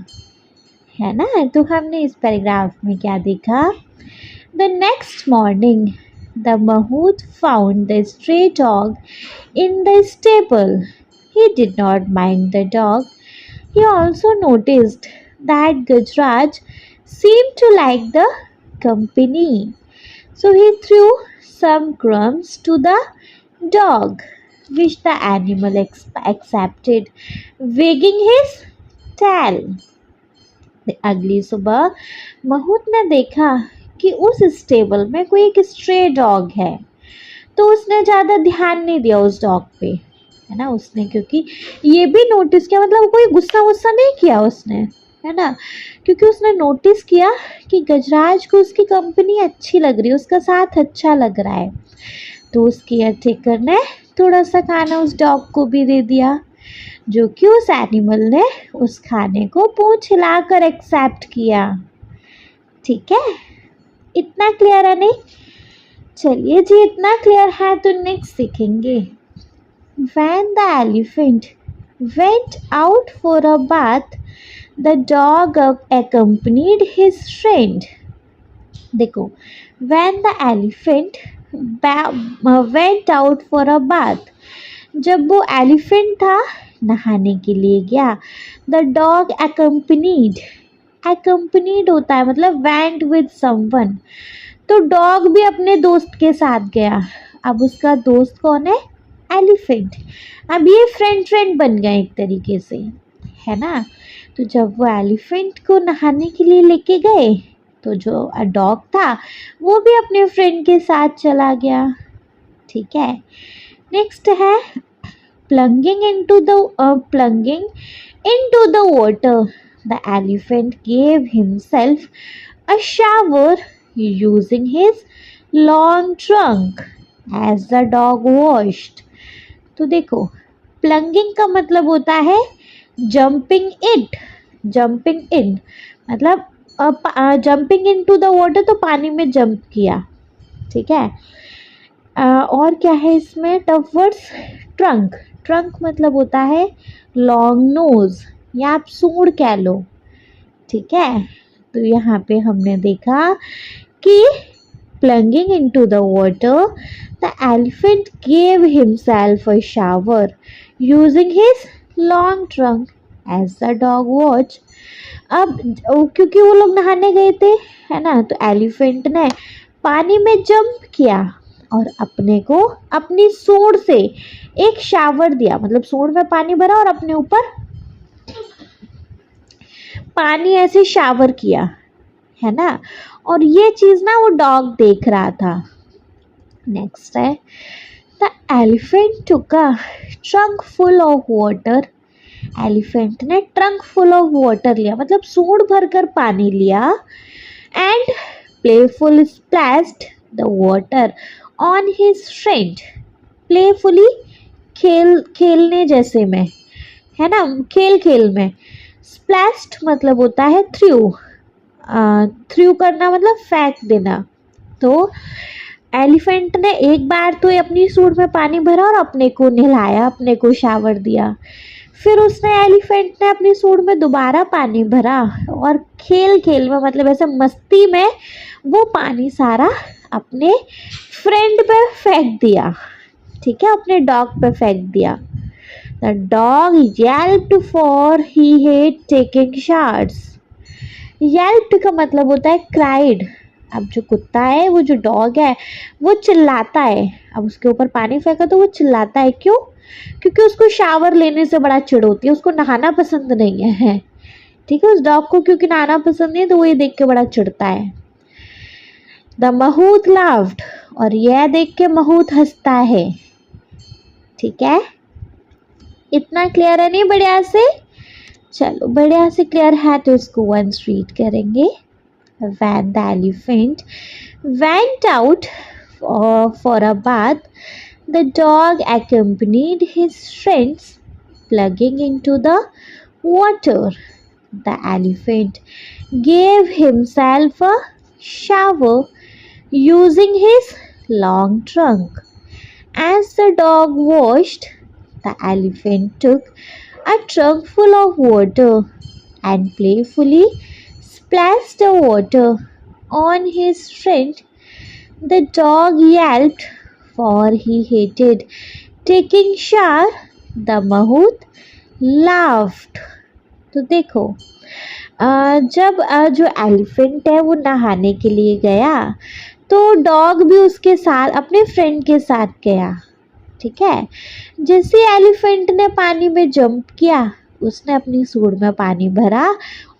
है ना। तो हमने इस पैराग्राफ में क्या देखा, the next morning the mahout found the stray dog in the stable. He did not mind the dog. He also noticed that Gajraj seemed to like the company. So he threw some crumbs to the dog, which the animal accepted, wagging his tail. अगली सुबह महूत ने देखा कि उस stable में कोई एक stray dog है। तो उसने ज़्यादा ध्यान नहीं दिया उस डॉग पे, है ना। उसने क्योंकि ये भी नोटिस किया, मतलब कोई गुस्सा वुस्सा नहीं किया उसने, है ना, क्योंकि उसने नोटिस किया कि गजराज को उसकी कंपनी अच्छी लग रही है, उसका साथ अच्छा लग रहा है। तो उस केयरटेकर ने थोड़ा सा खाना उस डॉग को भी दे दिया, जो कि उस एनिमल ने उस खाने को पूंछ हिलाकर एक्सेप्ट किया। ठीक है, इतना क्लियर है नहीं? चलिए जी, इतना क्लियर है तो नेक्स्ट सीखेंगे। When the elephant went out for a bath, the dog accompanied his friend. देखो, when the elephant went out for a bath, जब वो एलिफेंट था नहाने के लिए गया, द डॉग accompanied होता है मतलब went with someone, तो डॉग भी अपने दोस्त के साथ गया। अब उसका दोस्त कौन है? एलिफेंट। अब ये फ्रेंड बन गए एक तरीके से, है ना। तो जब वो एलिफेंट को नहाने के लिए लेके गए, तो जो डॉग था वो भी अपने फ्रेंड के साथ चला गया। ठीक है, नेक्स्ट है plunging into the water. The elephant gave himself a shower using his long trunk as the dog washed. तो देखो, प्लंगिंग का मतलब होता है जंपिंग इन, मतलब jumping into the water, तो पानी में जंप किया। ठीक है, और क्या है इसमें टफ वर्ड्स? ट्रंक मतलब होता है लॉन्ग नोज, या आप सूंड कह लो। ठीक है, तो यहाँ पे हमने देखा कि plunging into the water, the elephant gave himself a shower using his long trunk as the dog watched. अब क्योंकि वो लोग नहाने गए थे, है ना, तो एलिफेंट ने पानी में जंप किया और अपने को अपनी सूंड से एक शावर दिया, मतलब सूंड में पानी भरा और अपने ऊपर पानी ऐसे शावर किया, है ना। और ये चीज ना वो डॉग देख रहा था। नेक्स्ट है the elephant took a trunk full of water. Elephant ने ट्रंक फुल ऑफ वाटर लिया, मतलब सूंड भरकर पानी लिया, and playful splashed the water on his friend. Playfully खेलने जैसे में, है ना, खेल में। स्प्लैश्ड मतलब होता है थ्रू करना, मतलब फेंक देना। तो एलिफेंट ने एक बार तो अपनी सूंड में पानी भरा और अपने को नहलाया, अपने को शावर दिया। फिर एलिफेंट ने अपनी सूंड में दोबारा पानी भरा और खेल में, मतलब ऐसे मस्ती में, वो पानी सारा अपने फ्रेंड पे फेंक दिया। ठीक है, अपने डॉग पे फेंक दिया। The dog yelped for he hate taking showers. Yelped का मतलब होता है cried. अब जो कुत्ता है, वो जो डॉग है, वो चिल्लाता है। अब उसके ऊपर पानी फेंका तो वो चिल्लाता है, क्यों? क्योंकि उसको शावर लेने से बड़ा चिढ़ होती है, उसको नहाना पसंद नहीं है। ठीक है, उस डॉग को क्योंकि नहाना पसंद नहीं है, तो वो ये देख के बड़ा चिढ़ता है। द महूत लाफ्ड, और यह देख के महूत हंसता है। ठीक है, इतना क्लियर है नहीं बढ़िया से? चलो, बढ़िया से क्लियर है तो इसको वंस रीड करेंगे। When the elephant went out for a bath, the dog accompanied his friends, plunging into the water. The elephant gave himself a shower using his long trunk. As the dog washed, the elephant took a trunk full of water and playfully splashed the water on his friend. The dog yelped, for he hated taking shower. The mahout laughed. तो देखो, जब जो elephant है वो नहाने के लिए गया, तो डॉग भी उसके साथ, अपने फ्रेंड के साथ गया। ठीक है, जैसे एलिफेंट ने पानी में जंप किया, उसने अपनी सूंड में पानी भरा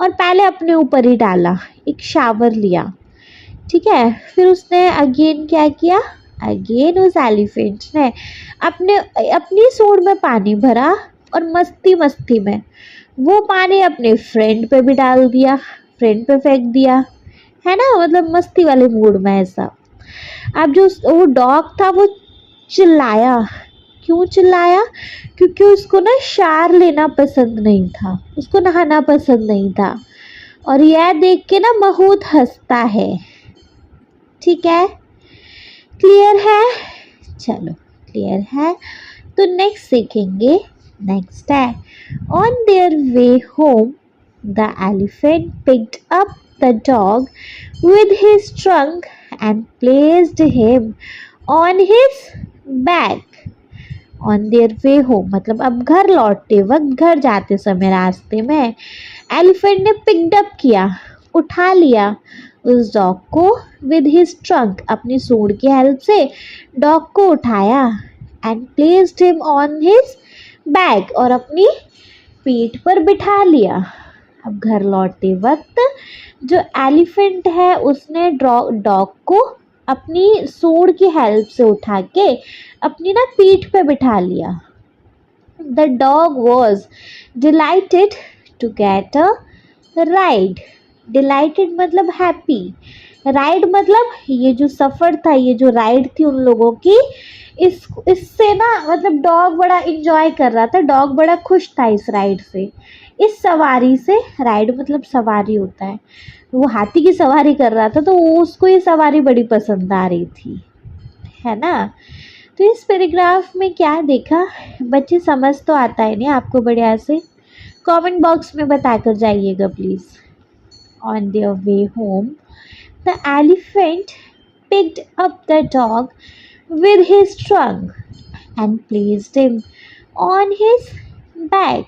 और पहले अपने ऊपर ही डाला, एक शावर लिया। ठीक है। फिर उसने अगेन क्या किया, अगेन उस एलिफेंट ने अपने अपनी सूंड में पानी भरा और मस्ती मस्ती में वो पानी अपने फ्रेंड पे भी डाल दिया, फ्रेंड पे फेंक दिया, है ना, मतलब मस्ती वाले मूड में ऐसा। अब जो वो डॉग था वो चिल्लाया। क्यों चिल्लाया? क्योंकि उसको ना शार लेना पसंद नहीं था, उसको नहाना पसंद नहीं था। और यह देख के ना महूद हंसता है। ठीक है, क्लियर है? चलो क्लियर है तो नेक्स्ट सीखेंगे। नेक्स्ट है, on their way home the elephant picked up the dog with his trunk and placed him on his back on their way home। मतलब अब घर लौटते वक्त, घर जाते समय रास्ते में एलिफेंट ने पिक्ड अप किया, उठा लिया उस डॉग को विद हिज ट्रंक, अपनी सूंड की हेल्प से डॉग को उठाया and placed him on his back, और अपनी पीठ पर बिठा लिया। अब घर लौटते वक्त जो एलिफेंट है उसने डॉग को अपनी सूंड की हेल्प से उठा के अपनी ना पीठ पे बिठा लिया। The dog was delighted to get a ride. Delighted मतलब हैप्पी, राइड मतलब ये जो सफ़र था, ये जो राइड थी उन लोगों की, इससे ना मतलब डॉग बड़ा इंजॉय कर रहा था, डॉग बड़ा खुश था इस राइड से, इस सवारी से। राइड मतलब सवारी होता है, वो हाथी की सवारी कर रहा था तो उसको ये सवारी बड़ी पसंद आ रही थी, है ना। तो इस पैराग्राफ में क्या देखा बच्चे, समझ तो आता है नहीं आपको बढ़िया से? कमेंट बॉक्स में बताकर जाइएगा please. On their way home the elephant picked up the dog with his trunk and placed him on his back.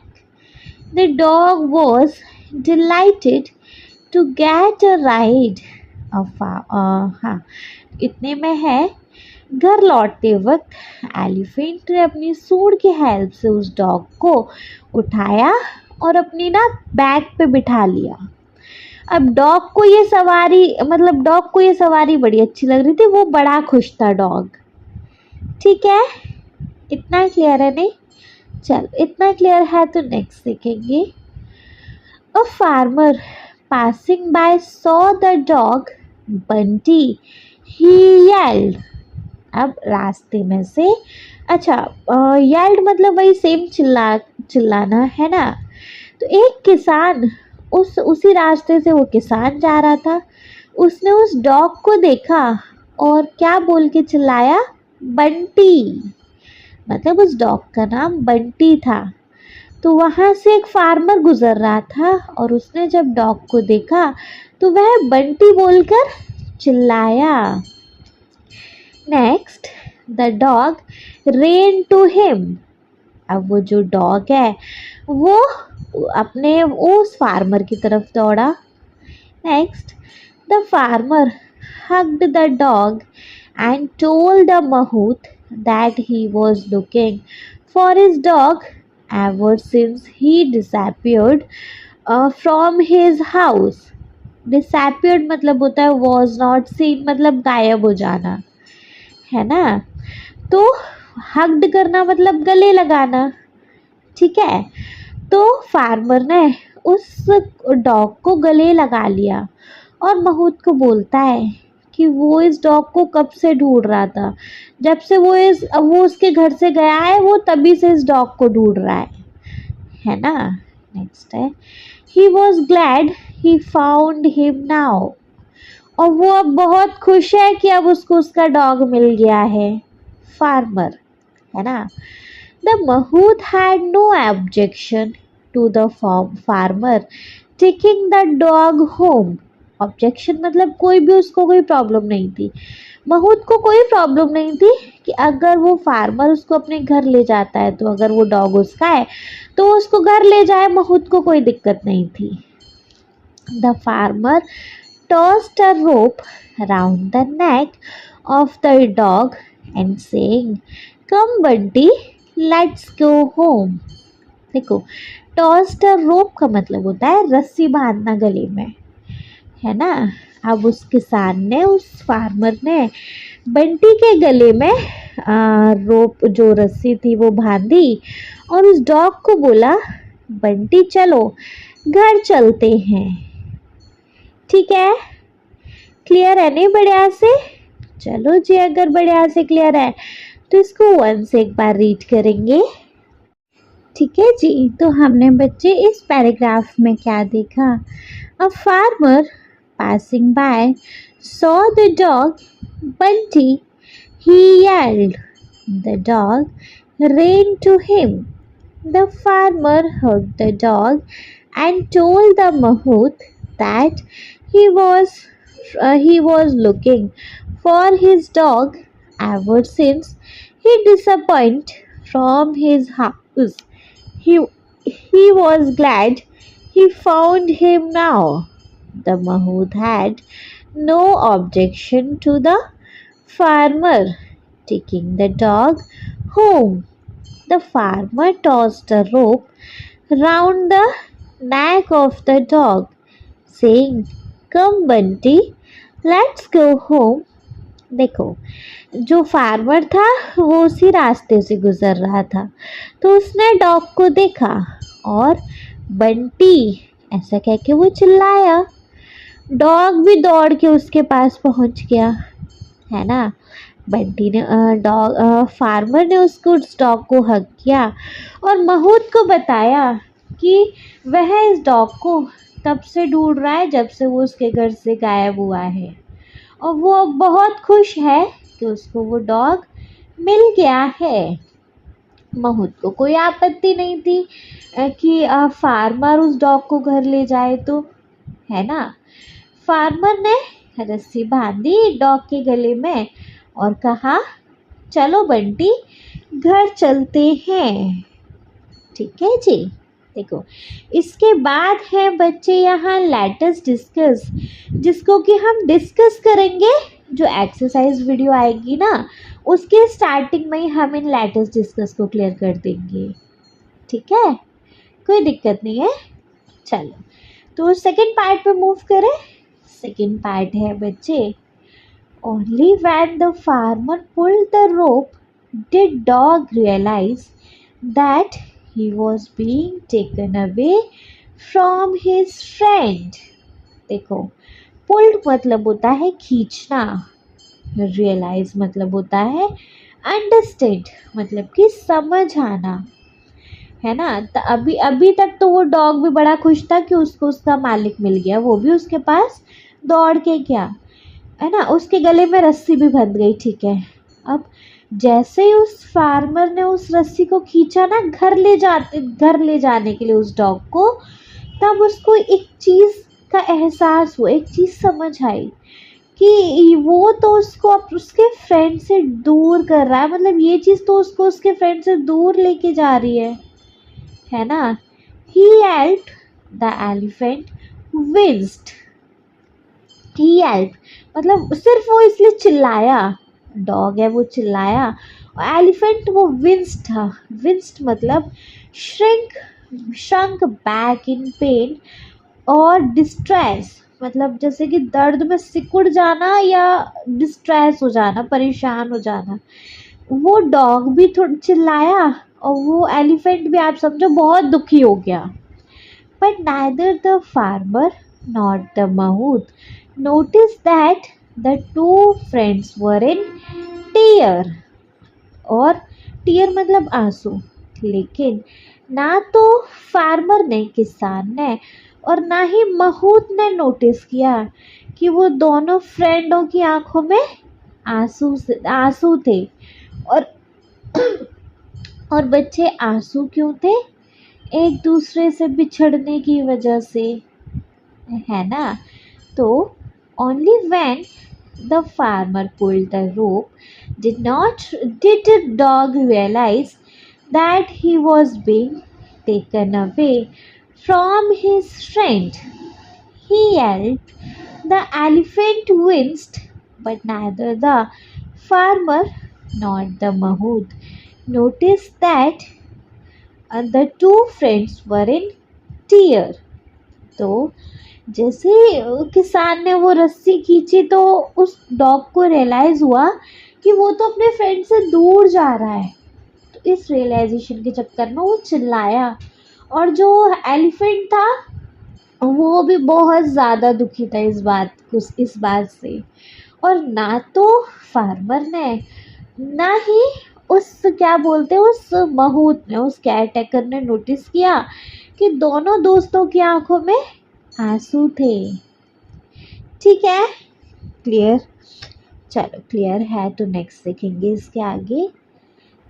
The dog was delighted to get a ride। हाँ, इतने में है, घर लौटते वक्त एलिफेंट ने अपनी सूंड की हेल्प से उस डॉग को उठाया और अपनी ना बैक पे बिठा लिया। अब डॉग को ये सवारी, मतलब डॉग को ये सवारी बड़ी अच्छी लग रही थी, वो बड़ा खुश था डॉग। ठीक है, इतना क्लियर है नहीं? चल इतना क्लियर है तो नेक्स्ट देखेंगे। A farmer passing by saw the dog Bunty, he yelled. अब रास्ते में से, अच्छा येल्ड मतलब वही सेम चिल्लाना, है ना। तो एक किसान, उसी रास्ते से वो किसान जा रहा था, उसने उस डॉग को देखा और क्या बोल के चिल्लाया? बंटी। मतलब उस डॉग का नाम बंटी था। तो वहाँ से एक फार्मर गुजर रहा था और उसने जब डॉग को देखा तो वह बंटी बोलकर चिल्लाया। Next, the dog ran to him. अब वो जो डॉग है वो अपने उस फार्मर की तरफ दौड़ा। Next, the farmer hugged the dog and told the mahout that he was looking for his dog ever since he disappeared from his house। disappeared मतलब होता है was not seen, मतलब गायब हो जाना, है ना। तो हग्ड करना मतलब गले लगाना। ठीक है, तो फार्मर ने उस डॉग को गले लगा लिया और महूत को बोलता है कि वो इस डॉग को कब से ढूंढ रहा था, जब से वो उसके घर से गया है वो तभी से इस डॉग को ढूंढ रहा है ना। नेक्स्ट है, he was glad he found him now. और वो अब बहुत खुश है कि अब उसको उसका डॉग मिल गया है, फार्मर, है ना। The mahout had no objection to the farmer taking the dog home. Objection मतलब कोई भी, उसको कोई प्रॉब्लम नहीं थी, महूत को कोई प्रॉब्लम नहीं थी कि अगर वो फार्मर उसको अपने घर ले जाता है, तो अगर वो डॉग उसका है तो वो उसको घर ले जाए, महूत को कोई दिक्कत नहीं थी। The farmer tossed a rope round the neck of the dog and saying, "Come, Bunty, let's go home." देखो, tossed a rope का मतलब होता है रस्सी बांधना गले में, है ना। अब उस किसान ने, उस फार्मर ने बंटी के गले में रोप, जो रस्सी थी वो बांधी और उस डॉग को बोला, बंटी चलो घर चलते हैं। ठीक है, क्लियर है नहीं बढ़िया से? चलो जी, अगर बढ़िया से क्लियर है तो इसको वंस एक बार रीड करेंगे। ठीक है जी, तो हमने बच्चे इस पैराग्राफ में क्या देखा? A farmer passing by saw the dog Bunty. He yelled. The dog ran to him. The farmer hugged the dog and told the mahout that he was looking for his dog ever since he disappeared from his house. He, he was glad he found him now. The mahout had no objection to the farmer taking the dog home. The farmer tossed a rope round the neck of the dog, saying, "Come, Bunty, let's go home." देखो, जो farmer था वो उसी रास्ते से गुजर रहा था, तो उसने डॉग को देखा और बंटी ऐसा कह के वो चिल्लाया। डॉग भी दौड़ के उसके पास पहुंच गया, है ना। बंटी ने फार्मर ने उसको, उस डॉग को हग किया और महूद को बताया कि वह इस डॉग को तब से ढूंढ रहा है जब से वो उसके घर से गायब हुआ है, और वो बहुत खुश है कि उसको वो डॉग मिल गया है। महूद को कोई आपत्ति नहीं थी कि फार्मर उस डॉग को घर ले जाए, तो है ना। फार्मर ने रस्सी बांधी डॉग के गले में और कहा, चलो बंटी घर चलते हैं। ठीक है जी। देखो, इसके बाद है बच्चे यहाँ लेटस डिस्कस, जिसको कि हम डिस्कस करेंगे। जो एक्सरसाइज वीडियो आएगी ना, उसके स्टार्टिंग में ही हम इन लेटस डिस्कस को क्लियर कर देंगे। ठीक है, कोई दिक्कत नहीं है। चलो, तो सेकंड पार्ट पे मूव करें। सेकंड पार्ट है बच्चे, only when the farmer pulled the rope did dog realize that he was being taken away from his friend. देखो, pulled मतलब होता है खींचना, realize मतलब होता है understand, मतलब कि समझ आना, है ना। तो अभी तक तो वो डॉग भी बड़ा खुश था कि उसको उसका मालिक मिल गया, वो भी उसके पास दौड़ के गया, है ना। उसके गले में रस्सी भी बंध गई। ठीक है, अब जैसे ही उस फार्मर ने उस रस्सी को खींचा ना घर ले जाने के लिए उस डॉग को, तब उसको एक चीज़ का एहसास हुआ, एक चीज़ समझ आई कि वो तो उसको अब उसके फ्रेंड से दूर कर रहा है, मतलब ये चीज़ तो उसको उसके फ्रेंड से दूर लेके जा रही है ना। He helped, the elephant winced. He helped मतलब सिर्फ वो इसलिए चिल्लाया, डॉग है वो चिल्लाया, और एलिफेंट वो विंस्ड था। विंस्ड मतलब श्रंक बैक इन पेन और डिस्ट्रेस, मतलब जैसे कि दर्द में सिकुड़ जाना या डिस्ट्रेस हो जाना, परेशान हो जाना। वो डॉग भी थोड़ा चिल्लाया और वो एलिफेंट भी, आप समझो, बहुत दुखी हो गया। But neither the farmer nor the mahout noticed that the two friends were in tear, और टीयर मतलब आंसू। लेकिन ना तो फार्मर ने, किसान ने, और ना ही महूत ने नोटिस किया कि वो दोनों फ्रेंडों की आंखों में आंसू थे। और बच्चे आंसू क्यों थे? एक दूसरे से बिछड़ने की वजह से, है ना। तो only when the farmer pulled the rope did the dog realize that he was being taken away from his friend. He yelped, the elephant winced, but neither the farmer nor the mahout noticed that the two friends were in tear. तो जैसे किसान ने वो रस्सी खींची तो उस dog को रियलाइज हुआ कि वो तो अपने फ्रेंड से दूर जा रहा है। तो इस रियलाइजेशन के चक्कर में वो चिल्लाया, और जो एलिफेंट था वो भी बहुत ज़्यादा दुखी था इस बात से। और ना तो फार्मर ने, ना ही उस क्या बोलते हैं उस महूत ने, उस केयर टेकर ने नोटिस किया कि दोनों दोस्तों की आंखों में आंसू थे। ठीक है, क्लियर? चलो क्लियर है तो नेक्स्ट देखेंगे इसके आगे।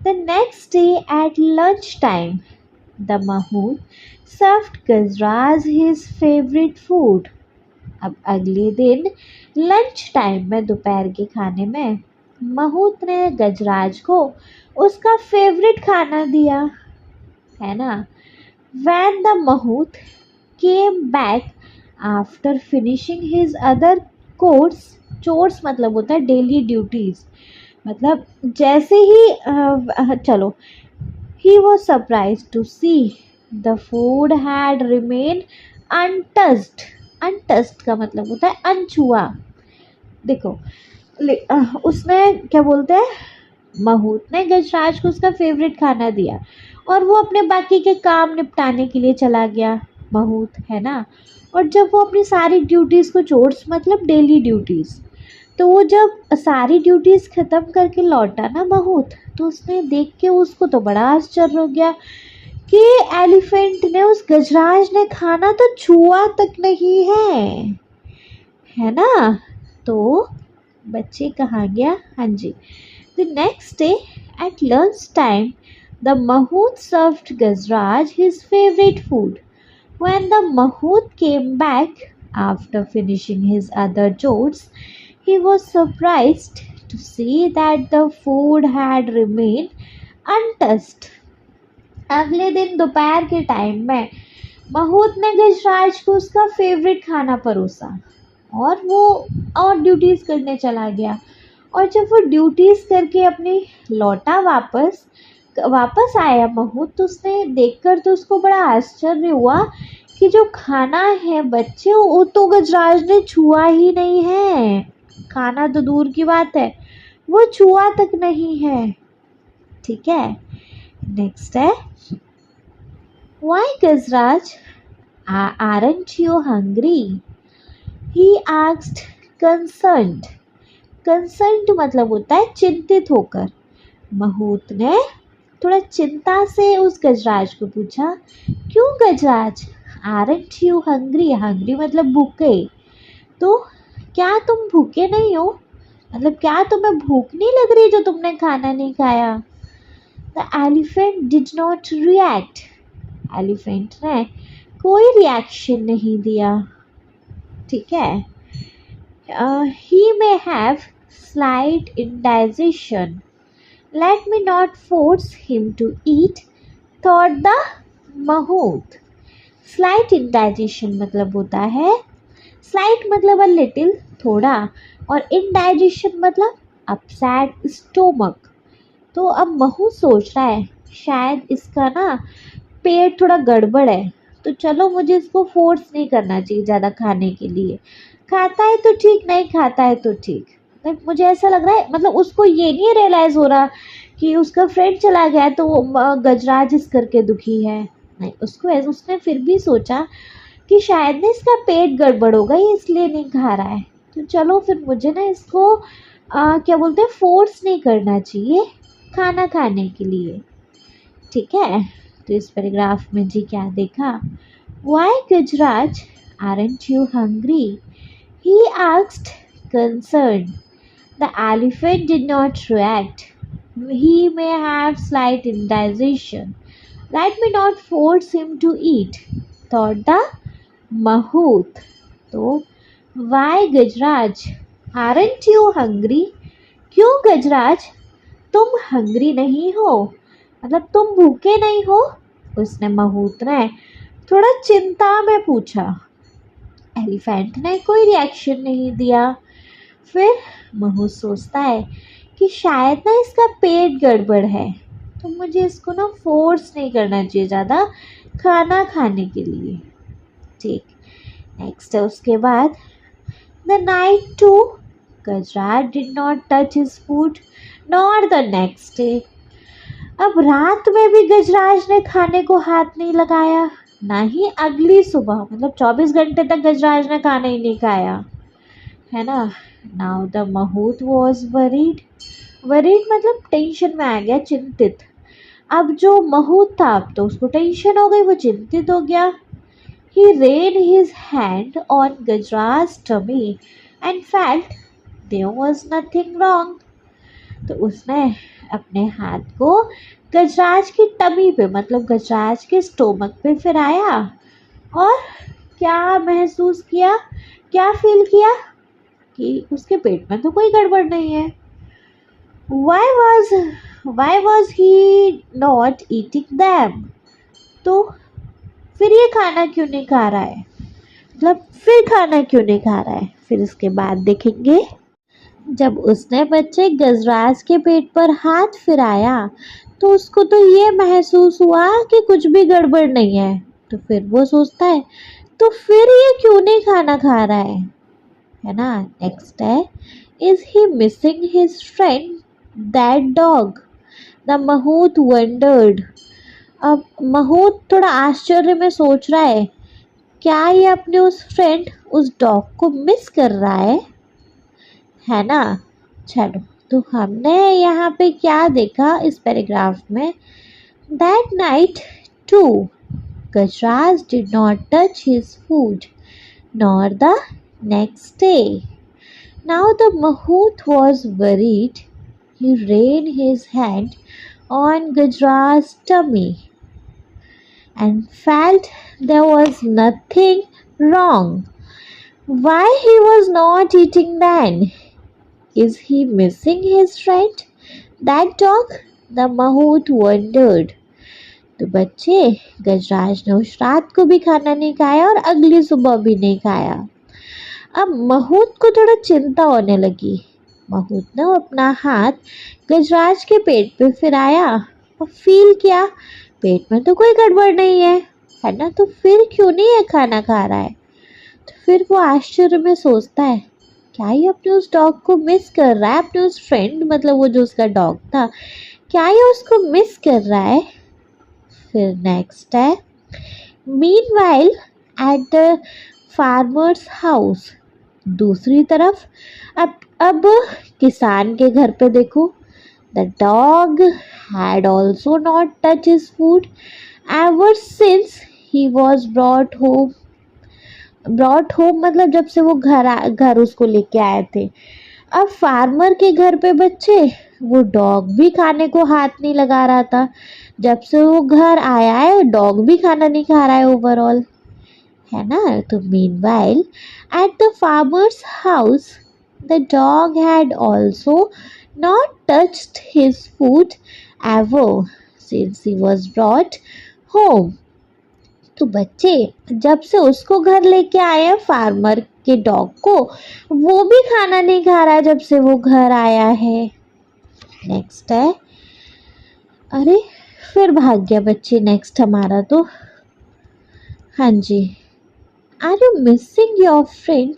The next day at lunch time the mahout served Gajraj his favourite food. अब अगले दिन लंच टाइम में, दोपहर के खाने में, महूत ने गजराज को उसका फेवरेट खाना दिया, है ना। When the Mahout came back after finishing his other chores मतलब होता है डेली ड्यूटीज, मतलब जैसे ही चलो, he was surprised to see the food had remained untouched. untouched का मतलब होता है अनछुआ। देखो उसने क्या बोलते हैं, महूत ने गजराज को उसका फेवरेट खाना दिया और वो अपने बाकी के काम निपटाने के लिए चला गया, महूत, है ना। और जब वो अपनी सारी ड्यूटीज़ को, चोर्स मतलब डेली ड्यूटीज़, तो वो जब सारी ड्यूटीज़ ख़त्म करके लौटा ना महूत, तो उसने देख के उसको तो बड़ा आश्चर्य हो गया कि एलिफेंट ने, उस गजराज ने खाना तो छुआ तक नहीं है ना। तो बच्चे कहाँ गया, हाँ जी। The next day at lunchtime, the Mahout served Gazraj his favorite food. When the Mahout came back after finishing his other chores, he was surprised to see that the food had remained untouched. अगले दिन दोपहर के time में महूत ने गजराज को उसका favourite खाना परोसा और वो और ड्यूटीज़ करने चला गया। और जब वो ड्यूटीज़ करके अपनी लौटा वापस आया महूत, तो उसने देखकर तो उसको बड़ा आश्चर्य हुआ कि जो खाना है बच्चे, वो तो गजराज ने छुआ ही नहीं है। खाना तो दूर की बात है, वो छुआ तक नहीं है। ठीक है, नेक्स्ट है, Why Gazraj, aren't you hungry? He asked concerned. Concern मतलब होता है चिंतित होकर। महूत ने थोड़ा चिंता से उस गजराज को पूछा, क्यों Gajraj? Aren't you hungry? Hungry मतलब भूखे। तो क्या तुम भूखे नहीं हो? मतलब क्या तुम्हें भूख नहीं लग रही जो तुमने खाना नहीं खाया? The elephant did not react. Elephant ने कोई रिएक्शन नहीं दिया। ठीक है, he may have slight indigestion. Let me not force him to eat, thought the Mahout. Slight indigestion मतलब होता है, slight मतलब a little, थोड़ा, और indigestion मतलब upset stomach। तो अब महूत सोच रहा है शायद इसका ना पेट थोड़ा गड़बड़ है, तो चलो मुझे इसको फोर्स नहीं करना चाहिए ज़्यादा खाने के लिए। खाता है तो ठीक, नहीं खाता है तो ठीक। मतलब मुझे ऐसा लग रहा है, मतलब उसको ये नहीं रियलाइज़ हो रहा कि उसका फ्रेंड चला गया तो गजराज इस करके दुखी है। नहीं, उसने फिर भी सोचा कि शायद ना इसका पेट गड़बड़ होगा, ये इसलिए नहीं खा रहा है। तो चलो फिर मुझे ना इसको क्या बोलते हैं, फोर्स नहीं करना चाहिए खाना खाने के लिए। ठीक है, तो इस पैराग्राफ में जी क्या देखा, Why Gajraj aren't you hungry? He asked concerned. The elephant did not react. He may have slight indigestion. Let me not force him to eat, thought the Mahout. तो Why Gajraj aren't you hungry? क्यों गजराज तुम hungry नहीं हो, मतलब तुम भूखे नहीं हो? उसने महूत ने थोड़ा चिंता में पूछा। एलिफेंट ने कोई रिएक्शन नहीं दिया। फिर महूत सोचता है कि शायद ना इसका पेट गड़बड़ है, तो मुझे इसको ना फोर्स नहीं करना चाहिए ज़्यादा खाना खाने के लिए। ठीक, नेक्स्ट है उसके बाद the night too Gajraj did not touch his food nor the next day. अब रात में भी गजराज ने खाने को हाथ नहीं लगाया, ना ही अगली सुबह, मतलब 24 घंटे तक गजराज ने खाना ही नहीं खाया, है ना। Now the mahout was worried. Worried मतलब टेंशन में आ गया, चिंतित। अब जो महूत था अब तो उसको टेंशन हो गई, वो चिंतित हो गया। He laid his hand on Gajraj's tummy and felt there was nothing wrong. तो उसने अपने हाथ को गजराज की टमी पे, मतलब गजराज के स्टोमक पे फिराया और क्या महसूस किया, क्या फील किया कि उसके पेट में तो कोई गड़बड़ नहीं है। Why was he not eating them? तो फिर ये खाना क्यों नहीं खा रहा है, मतलब फिर खाना क्यों नहीं खा रहा है। फिर इसके बाद देखेंगे जब उसने बच्चे गजराज के पेट पर हाथ फिराया तो उसको तो ये महसूस हुआ कि कुछ भी गड़बड़ नहीं है। तो फिर वो सोचता है तो फिर ये क्यों नहीं खाना खा रहा है ना। नेक्स्ट है is he missing his friend that dog. The mahout wondered. अब महूत थोड़ा आश्चर्य में सोच रहा है, क्या ये अपने उस फ्रेंड उस डॉग को मिस कर रहा है ना। चलो, तो हमने यहाँ पे क्या देखा इस पैराग्राफ में, that night too Gajraj did not touch his food nor the next day. Now the mahout was worried. He laid his hand on Gajraj's tummy and felt there was nothing wrong. Why he was not eating then? Is he missing his friend? That dog? The Mahout wondered. तो बच्चे, गजराज ने उस रात को भी खाना नहीं खाया और अगली सुबह भी नहीं खाया। अब महूत को थोड़ा चिंता होने लगी। महूत ने अपना हाथ गजराज के पेट पे फिराया और फील किया पेट में तो कोई गड़बड़ नहीं है ना, तो फिर क्यों नहीं ये खाना खा रहा है। तो फिर वो आश्चर्य में सोचता है, क्या ये अपने उस डॉग को मिस कर रहा है, अपने उस फ्रेंड, मतलब वो जो उसका डॉग था, क्या ये उसको मिस कर रहा है। फिर नेक्स्ट है meanwhile at the farmers house. दूसरी तरफ अब किसान के घर पे देखो, the dog had also not touch his food ever since he was brought home मतलब जब से वो घर उसको लेके आए थे। अब फार्मर के घर पे बच्चे, वो डॉग भी खाने को हाथ नहीं लगा रहा था। जब से वो घर आया है डॉग भी खाना नहीं खा रहा है ओवरऑल, है ना। तो meanwhile at the farmers house the dog had also not touched his food ever since he was brought home. तो बच्चे, जब से उसको घर लेके आए फार्मर के डॉग को, वो भी खाना नहीं खा रहा है जब से वो घर आया है। नेक्स्ट है, अरे फिर भाग गया बच्चे नेक्स्ट हमारा तो, हाँ जी। Are you missing your friend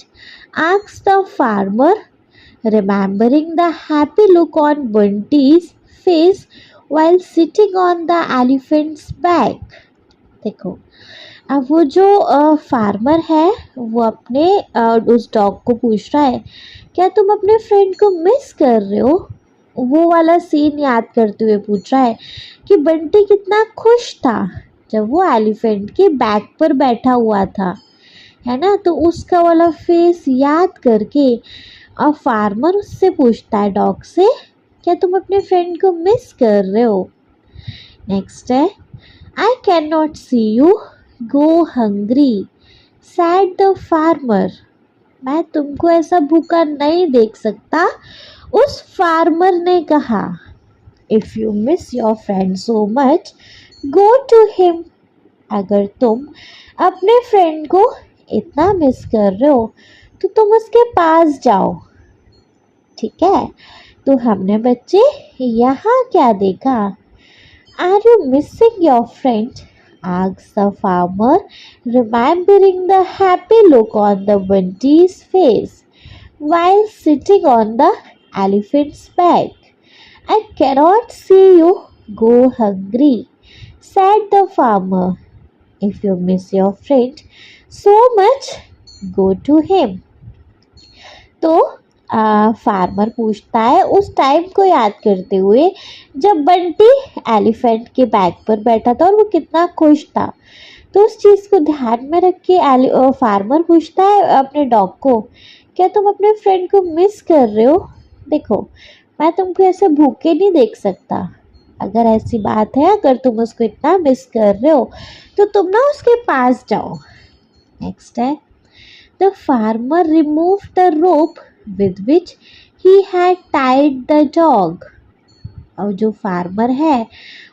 asked the farmer remembering the happy look on Bunty's face while sitting on the elephant's back। देखो, अब वो जो फार्मर है वो अपने उस डॉग को पूछ रहा है, क्या तुम अपने फ्रेंड को मिस कर रहे हो। वो वाला सीन याद करते हुए पूछ रहा है कि बंटी कितना खुश था जब वो एलिफेंट के बैक पर बैठा हुआ था, है ना। तो उसका वाला फेस याद करके अब फार्मर उससे पूछता है डॉग से, क्या तुम अपने फ्रेंड को मिस कर रहे हो। नेक्स्ट है, I can not see you go hungry said the farmer. मैं तुमको ऐसा भूखा नहीं देख सकता, उस फार्मर ने कहा। If you miss your friend so much go to him. अगर तुम अपने फ्रेंड को इतना मिस कर रहे हो तो तुम उसके पास जाओ, ठीक है। तो हमने बच्चे यहाँ क्या देखा, are you missing your friend asked the farmer, remembering the happy look on the bunty's face while sitting on the elephant's back. I cannot see you go hungry, said the farmer. If you miss your friend so much, go to him. तो farmer पूछता है उस time को याद करते हुए जब Bunty elephant के बैक पर बैठा था और वो कितना खुश था। तो उस चीज़ को ध्यान में रख के फार्मर पूछता है अपने डॉग को, क्या तुम अपने फ्रेंड को मिस कर रहे हो? देखो, मैं तुमको ऐसे भूखे नहीं देख सकता। अगर ऐसी बात है, अगर तुम उसको इतना मिस कर रहे हो तो तुम ना उसके पास जाओ। नेक्स्ट है, the farmer removed the rope with which he had tied the dog. और जो फार्मर है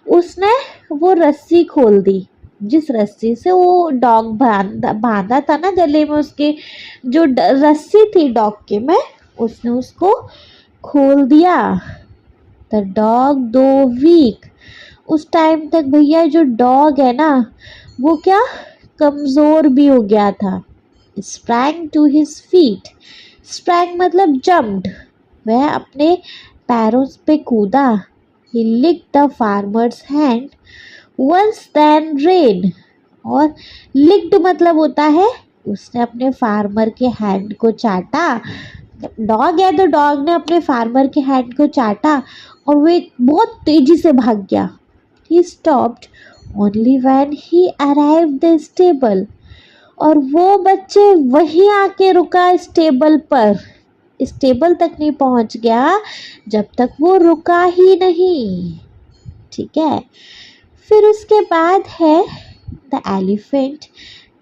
उसने वो रस्सी खोल दी जिस रस्सी से वो डॉग बांधा था ना गले में, उसके जो रस्सी थी डॉग के में, उसने उसको खोल दिया। द डॉग दो वीक, उस टाइम तक भैया जो डॉग है ना वो क्या कमज़ोर भी हो गया था। sprang to his feet, sprang मतलब jumped, वह अपने पैरों पे कूदा। he licked the farmer's hand once then ran, और licked मतलब होता है उसने अपने फार्मर के हैंड को चाटा। डॉग है तो डॉग ने अपने फार्मर के हैंड को चाटा और वे बहुत तेजी से भाग गया। he stopped only when he arrived the stable, और वो बच्चे वहीं आके रुका स्टेबल पर, स्टेबल तक नहीं पहुंच गया जब तक वो रुका ही नहीं। ठीक है, फिर उसके बाद है the elephant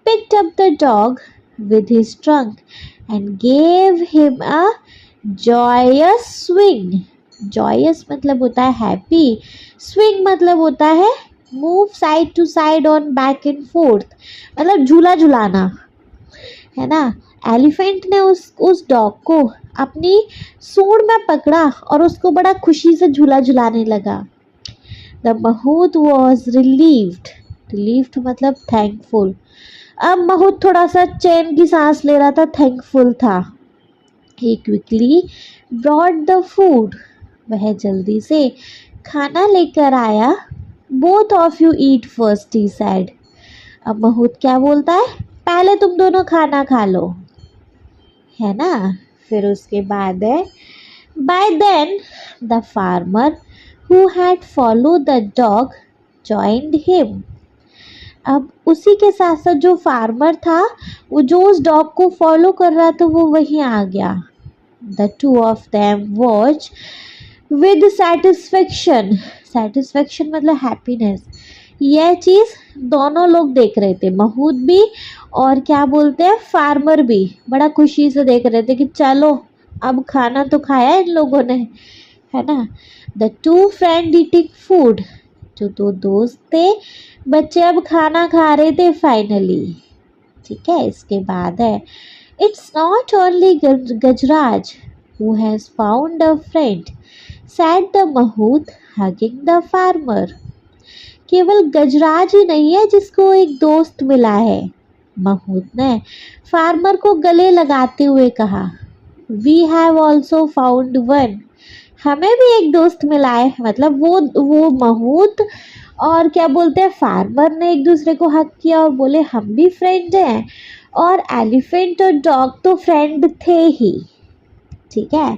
picked up the dog with his trunk and gave him a joyous swing. Joyous मतलब होता है हैप्पी, स्विंग मतलब होता है move side to side on back and forth, मतलब झूला झुलाना, है ना। एलिफेंट ने उस डॉग को अपनी सूंड में पकड़ा और उसको बड़ा खुशी से झूला झुलाने लगा। The mahout was relieved, relieved मतलब थैंकफुल। अब महूत थोड़ा सा चैन की सांस ले रहा था, थैंकफुल था। ही क्विकली ब्रॉट द फूड, वह जल्दी से खाना लेकर आया। Both of you eat first, he sad. अब महूत क्या बोलता है, पहले तुम दोनों खाना खा लो, है ना। फिर उसके बाद है by then the farmer who had follow the dog joined him. अब उसी के साथ साथ जो फार्मर था वो जो उस डॉग को फॉलो कर रहा था वो वहीं आ गया। The two of them watch with satisfaction, satisfaction मतलब हैप्पीनेस। यह चीज़ दोनों लोग देख रहे थे, महूद भी और क्या बोलते हैं फार्मर भी बड़ा खुशी से देख रहे थे कि चलो अब खाना तो खाया इन लोगों ने, है ना। The two friend eating food, जो दो दोस्त थे बच्चे अब खाना खा रहे थे फाइनली। ठीक है, इसके बाद है it's not only Gajraj who has found a friend, said the mahout hugging the farmer. केवल गजराज ही नहीं है जिसको एक दोस्त मिला है, महूत ने फार्मर को गले लगाते हुए कहा। We have also found one, हमें भी एक दोस्त मिला है। मतलब वो महूत और क्या बोलते हैं फार्मर ने एक दूसरे को हक किया और बोले हम भी फ्रेंड हैं, और एलिफेंट और डॉग तो फ्रेंड थे ही। ठीक है,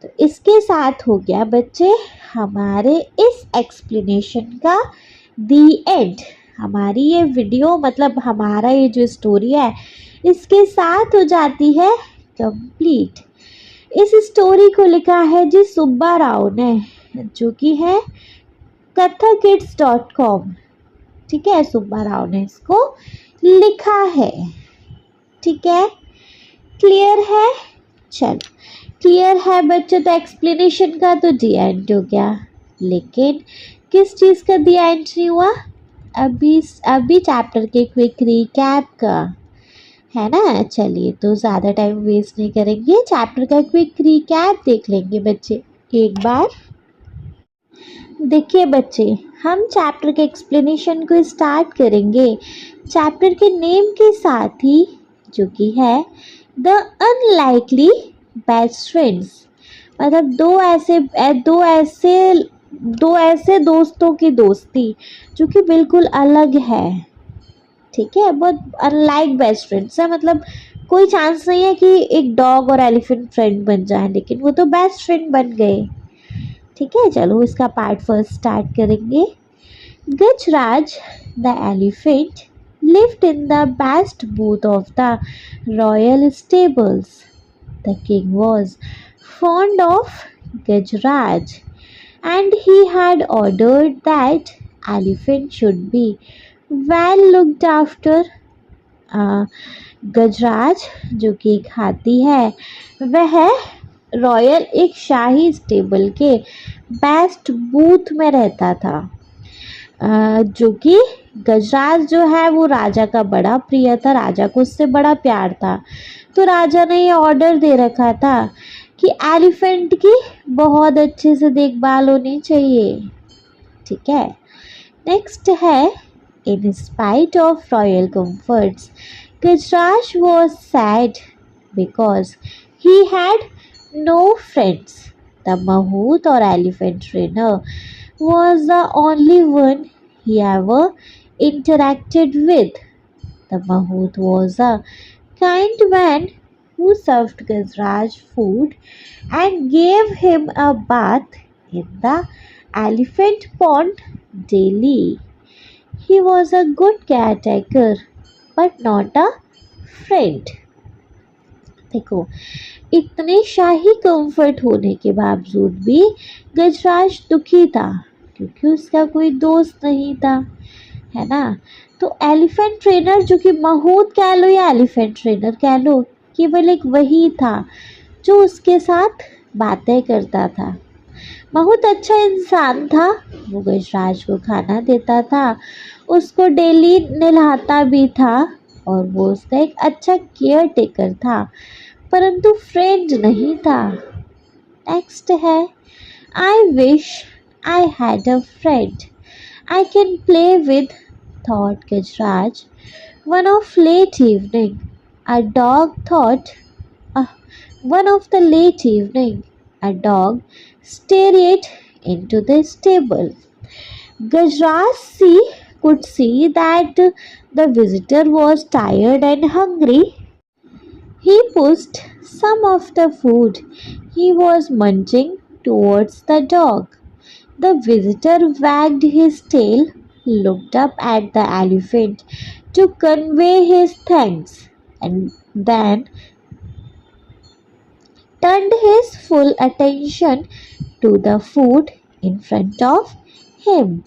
तो इसके साथ हो गया बच्चे हमारे इस एक्सप्लेनेशन का दी एंड। हमारी ये वीडियो मतलब हमारा ये जो स्टोरी है इसके साथ हो जाती है कंप्लीट। इस स्टोरी को लिखा है जी सुब्बा राव ने, जो कि है kathakids.com। ठीक है, सुब्बा राव ने इसको लिखा है। ठीक है, क्लियर है? चल क्लियर है बच्चों, तो एक्सप्लेनेशन का तो दी एंड हो गया, लेकिन किस चीज़ का दी एंड नहीं हुआ? अभी चैप्टर के क्विक रिकैप का, है ना। चलिए तो ज़्यादा टाइम वेस्ट नहीं करेंगे, चैप्टर का क्विक रिकैप देख लेंगे बच्चे एक बार। देखिए बच्चे, हम चैप्टर के एक्सप्लेनेशन को स्टार्ट करेंगे चैप्टर के नेम के साथ ही, जो कि है द अनलाइकली बेस्ट फ्रेंड्स। मतलब दो ऐसे दोस्तों की दोस्ती जो कि बिल्कुल अलग है। ठीक है, बहुत अनलाइक बेस्ट फ्रेंड्स है, मतलब कोई चांस नहीं है कि एक डॉग और एलिफेंट फ्रेंड बन जाए, लेकिन वो तो बेस्ट फ्रेंड बन गए। ठीक है, चलो इसका पार्ट फर्स्ट स्टार्ट करेंगे। Gajraj the elephant lived in the best booth of the royal stables. The king was fond of Gajraj, and he had ordered that elephant should be well looked after. गजराज जो कि एक हाथी है, वह royal एक शाही stable के best booth में रहता था। जो कि गजराज जो है वो राजा का बड़ा प्रिय था, राजा को उससे बड़ा प्यार था। तो राजा ने ये ऑर्डर दे रखा था कि एलिफेंट की बहुत अच्छे से देखभाल होनी चाहिए। ठीक है, नेक्स्ट है in spite of royal comforts Gajraj was sad because he had no friends. The mahout और elephant trainer was the only one he ever interacted with. The Mahout was a kind man who served Gajraj food and gave him a bath in the elephant pond daily. He was a good caretaker but not a friend. देखो, इतने शाही comfort होने के बावजूद भी गजराज दुखी था क्योंकि उसका कोई दोस्त नहीं था, है ना। तो एलिफेंट ट्रेनर, जो कि महूत कह लो या एलिफेंट ट्रेनर कह लो, केवल एक वही था जो उसके साथ बातें करता था। महूत अच्छा इंसान था, वो गजराज को खाना देता था, उसको डेली नहलाता भी था और वो उसका एक अच्छा केयर टेकर था, परंतु फ्रेंड नहीं था। नेक्स्ट है I wish I had a friend I can play with, thought Gajraj. One of late evening a dog thought one of the late evening a dog stared into the stable. Gajraj could see that the visitor was tired and hungry. He pushed some of the food he was munching towards the dog. The visitor wagged his tail, looked up at the elephant to convey his thanks, and then turned his full attention to the food in front of him.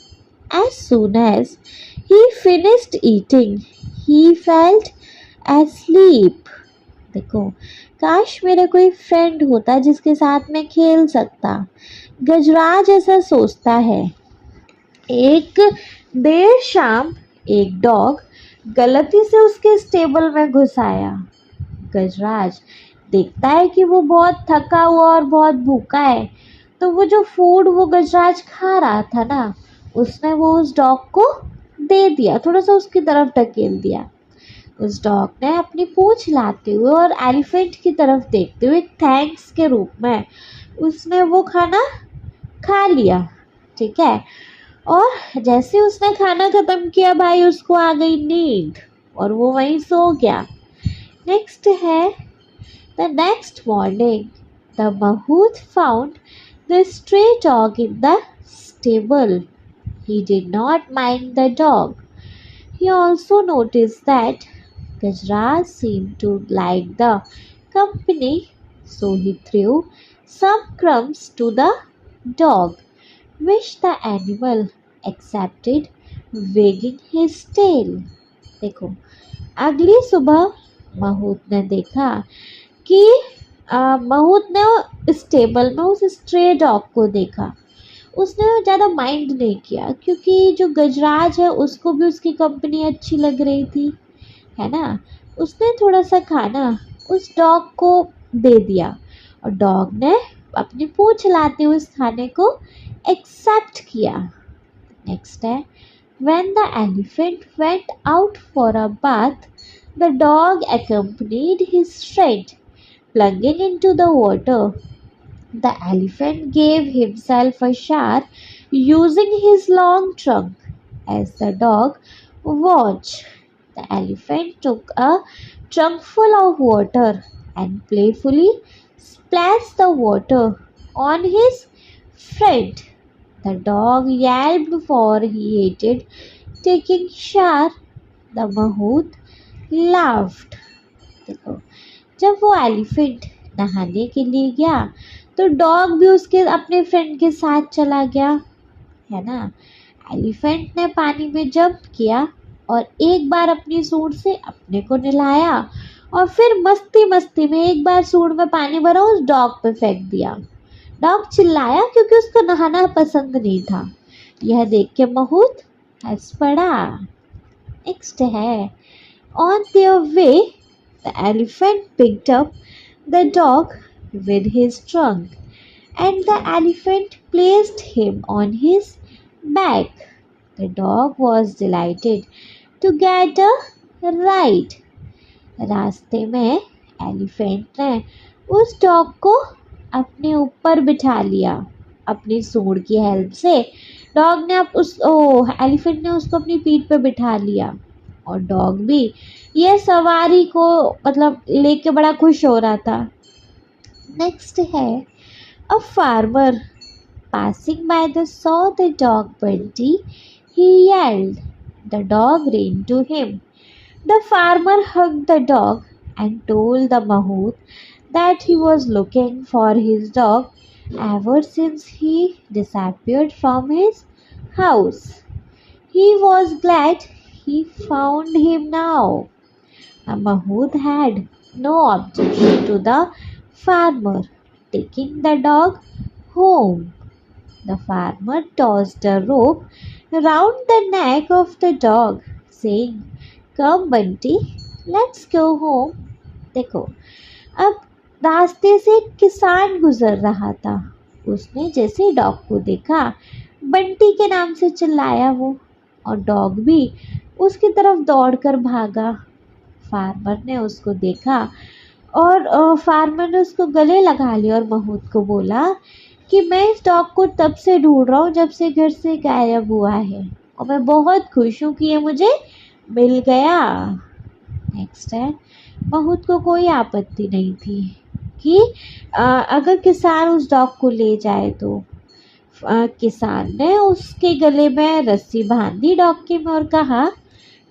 As soon as he finished eating, he felt asleep. देखो, काश मेरा कोई friend होता जिसके साथ मैं खेल सकता। गजराज ऐसा सोचता है। एक देर शाम एक डॉग गलती से उसके स्टेबल में घुस आया। गजराज देखता है कि वो बहुत थका हुआ और बहुत भूखा है, तो वो जो फूड वो गजराज खा रहा था ना, उसने वो उस डॉग को दे दिया, थोड़ा सा उसकी तरफ ढकेल दिया। उस डॉग ने अपनी पूंछ हिलाते हुए और एलिफेंट की तरफ देखते हुए थैंक्स के रूप में उसने वो खाना खा लिया। ठीक है, और जैसे उसने खाना खत्म किया भाई, उसको आ गई नींद और वो वहीं सो गया। नेक्स्ट है The next morning, the Mahout found the stray dog in the stable. He did not mind the dog. He also noticed that Gajraj seemed to like the company, so he threw some crumbs to the dog, which the animal accepted, wagging his tail. देखो, अगली सुबह महूत ने देखा कि महूत ने stable में उस stray dog को देखा। उसने ज़्यादा माइंड नहीं किया क्योंकि जो गजराज है उसको भी उसकी कंपनी अच्छी लग रही थी, है ना। उसने थोड़ा सा खाना उस डॉग को दे दिया और डॉग ने अपनी पूंछ हिलाते हुए उस खाने को एक्सेप्ट किया। नेक्स्ट है when the elephant went out for a bath, the dog accompanied his friend. Plunging into the water, the elephant gave himself a shower using his long trunk. As the dog watched, the elephant took a trunk full of water and playfully splashed the water on his friend. The dog yelped for he hated taking shower. The mahout laughed. देखो, जब वो elephant नहाने के लिए गया तो dog भी उसके अपने फ्रेंड के साथ चला गया, है ना। एलिफेंट ने पानी में जंप किया और एक बार अपनी सूंड से अपने को नहलाया और फिर मस्ती मस्ती में एक बार सूंड में पानी भरा उस डॉग पे फेंक दिया। डॉग चिल्लाया क्योंकि उसको नहाना पसंद नहीं था। यह देख के महूत हंस पड़ा। नेक्स्ट है on their way the elephant picked up the dog with his trunk, and the elephant placed him on his back. The dog was delighted to get a ride. रास्ते में एलिफेंट ने उस डॉग को अपने ऊपर बिठा लिया अपनी सूंड की हेल्प से। डॉग ने एलिफेंट ने उसको अपनी पीठ पे बिठा लिया और डॉग भी ये सवारी को मतलब लेके बड़ा खुश हो रहा था। नेक्स्ट है a farmer passing by saw the dog Bunty. He yelled. The dog ran to him. The farmer hugged the dog and told the mahout that he was looking for his dog ever since he disappeared from his house. He was glad he found him now. The mahout had no objection to the farmer taking the dog home. The farmer tossed a rope round the neck of the dog, saying, "Come, Bunty, let's go home." देखो, अब रास्ते से एक किसान गुजर रहा था। उसने जैसे ही डॉग को देखा, बंटी के नाम से चिल्लाया वो, और डॉग भी उसकी तरफ दौड़कर भागा। फार्मर ने उसको देखा और फार्मर ने उसको गले लगा लिया और महूत को बोला कि मैं इस डॉग को तब से ढूंढ रहा हूँ जब से घर से गायब हुआ है और मैं बहुत खुश हूँ कि ये मुझे मिल गया। नेक्स्ट है महूत को कोई आपत्ति नहीं थी कि अगर किसान उस डॉग को ले जाए तो किसान ने उसके गले में रस्सी बांध दी डॉग के में और कहा,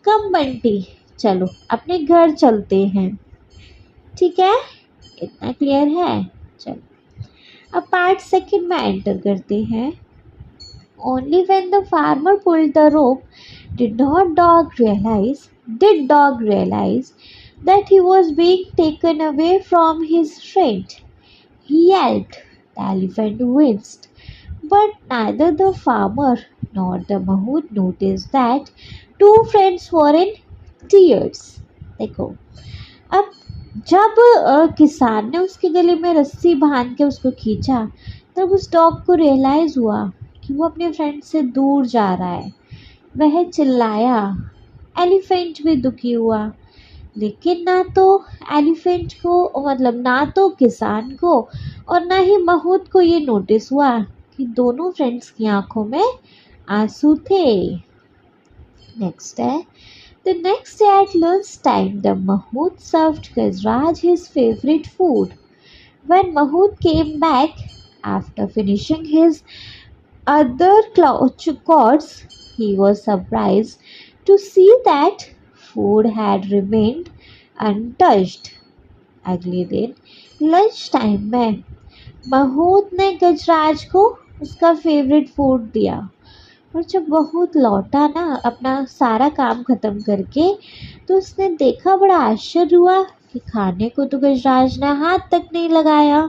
कम बंटी, चलो अपने घर चलते हैं। ठीक है, इतना क्लियर है। चलो अब पार्ट सेकंड में एंटर करते हैं। Only when the farmer pulled the rope did dog realize that he was being taken away from his friend. He yelped. The elephant winced, but neither the farmer nor the mahout noticed that two friends were in tears. देखो, अब जब किसान ने उसके गले में रस्सी बांध के उसको खींचा तब उस डॉग को रियलाइज हुआ कि वो अपने फ्रेंड से दूर जा रहा है। वह चिल्लाया। एलिफेंट भी दुखी हुआ, लेकिन ना तो एलिफेंट को मतलब ना तो किसान को और ना ही महूत को ये नोटिस हुआ कि दोनों फ्रेंड्स की आंखों में आंसू थे। नेक्स्ट है The next day at lunchtime, the mahout served Gajraj his favorite food. When Mahout came back after finishing his other chores, he was surprised to see that food had remained untouched. अगले दिन lunch time में महूत ने गजराज को उसका favourite food दिया और जब बहुत लौटा ना अपना सारा काम ख़त्म करके तो उसने देखा, बड़ा आश्चर्य हुआ कि खाने को तो गजराज ने हाथ तक नहीं लगाया।